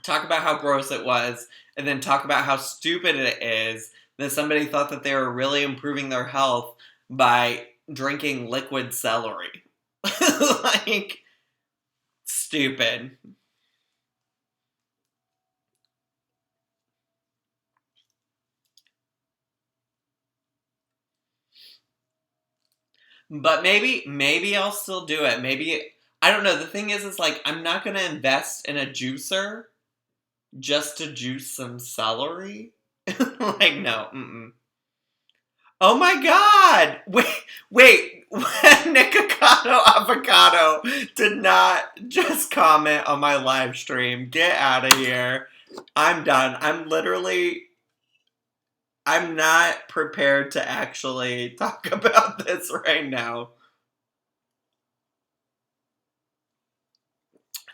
[SPEAKER 1] talk about how gross it was, and then talk about how stupid it is that somebody thought that they were really improving their health by drinking liquid celery. Stupid. But maybe I'll still do it. Maybe, I don't know. The thing is I'm not going to invest in a juicer just to juice some celery. No. Mm-mm. Oh my god! Wait. Nikocado Avocado did not just comment on my live stream. Get out of here. I'm done. I'm not prepared to actually talk about this right now.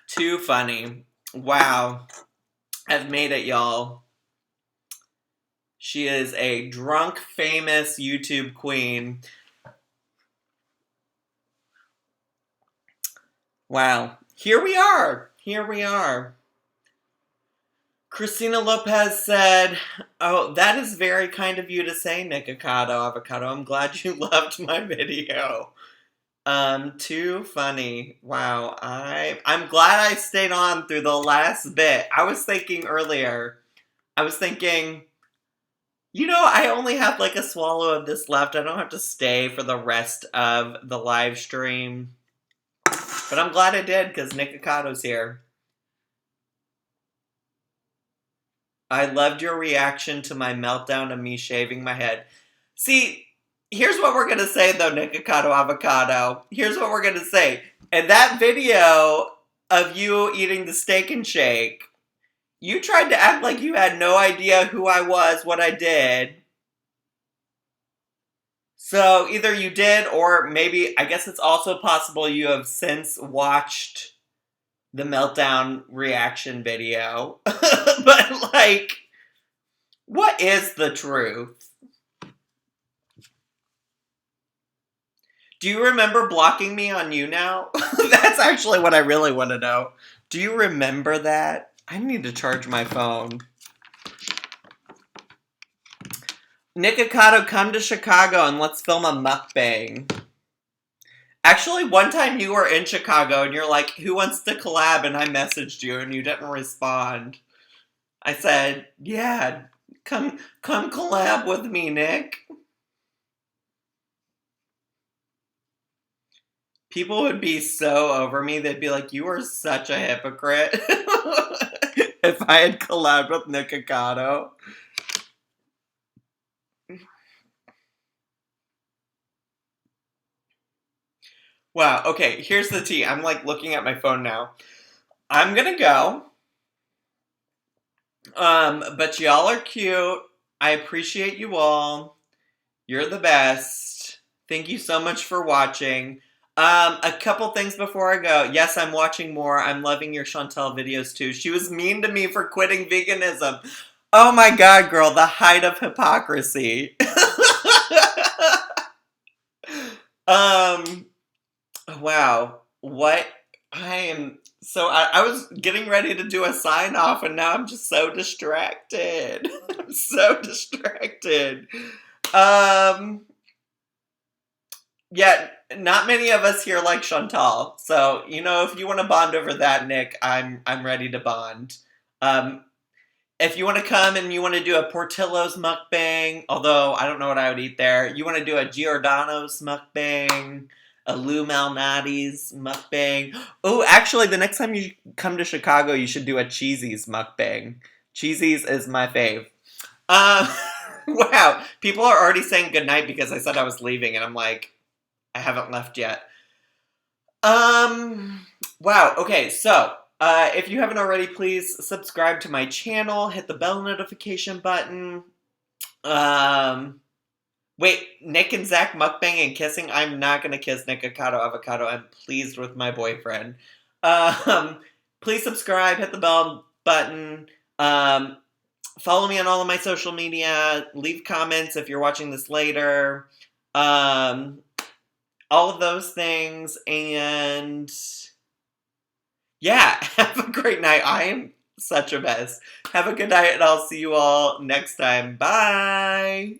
[SPEAKER 1] Too funny. Wow. I've made it, y'all. She is a drunk, famous YouTube queen. Wow. Here we are. Christina Lopez said, oh, that is very kind of you to say, Nikocado Avocado. I'm glad you loved my video. Too funny. Wow. I'm glad I stayed on through the last bit. I was thinking, I only have a swallow of this left. I don't have to stay for the rest of the live stream. But I'm glad I did because Nikocado's here. I loved your reaction to my meltdown of me shaving my head. See, here's what we're going to say, though, Nikocado Avocado. Here's what we're going to say. In that video of you eating the steak and shake, you tried to act like you had no idea who I was, what I did. So either you did, or maybe, I guess it's also possible you have since watched the meltdown reaction video. But, what is the truth? Do you remember blocking me on You Now? That's actually what I really want to know. Do you remember that? I need to charge my phone. Nikocado, come to Chicago and let's film a mukbang. Actually, one time you were in Chicago and you're like, who wants to collab? And I messaged you and you didn't respond. I said, yeah, come collab with me, Nick. People would be so over me. They'd be like, you are such a hypocrite. If I had collabed with Nikocado. Wow, okay, here's the tea. I'm like looking at my phone now. I'm gonna go. But y'all are cute. I appreciate you all. You're the best. Thank you so much for watching. A couple things before I go. Yes, I'm watching more. I'm loving your Chantel videos too. She was mean to me for quitting veganism. Oh my god, girl, the height of hypocrisy. Wow. What? I was getting ready to do a sign off and now I'm just so distracted. I'm so distracted. Yeah, not many of us here like Chantal. So, if you want to bond over that, Nick, I'm ready to bond. Um, if you want to come and you want to do a Portillo's mukbang, although I don't know what I would eat there. You want to do a Giordano's mukbang, a Lou Malnati's mukbang. Oh, actually, the next time you come to Chicago, you should do a Cheesy's mukbang. Cheesy's is my fave. Um, wow, people are already saying goodnight because I said I was leaving, and I'm like, I haven't left yet. Wow, okay, so, if you haven't already, please subscribe to my channel, hit the bell notification button. Wait, Nick and Zach mukbang and kissing? I'm not gonna kiss Nick Avocado. I'm pleased with my boyfriend. Please subscribe, hit the bell button. Follow me on all of my social media. Leave comments if you're watching this later. All of those things, and yeah, have a great night. I am such a mess. Have a good night, and I'll see you all next time. Bye!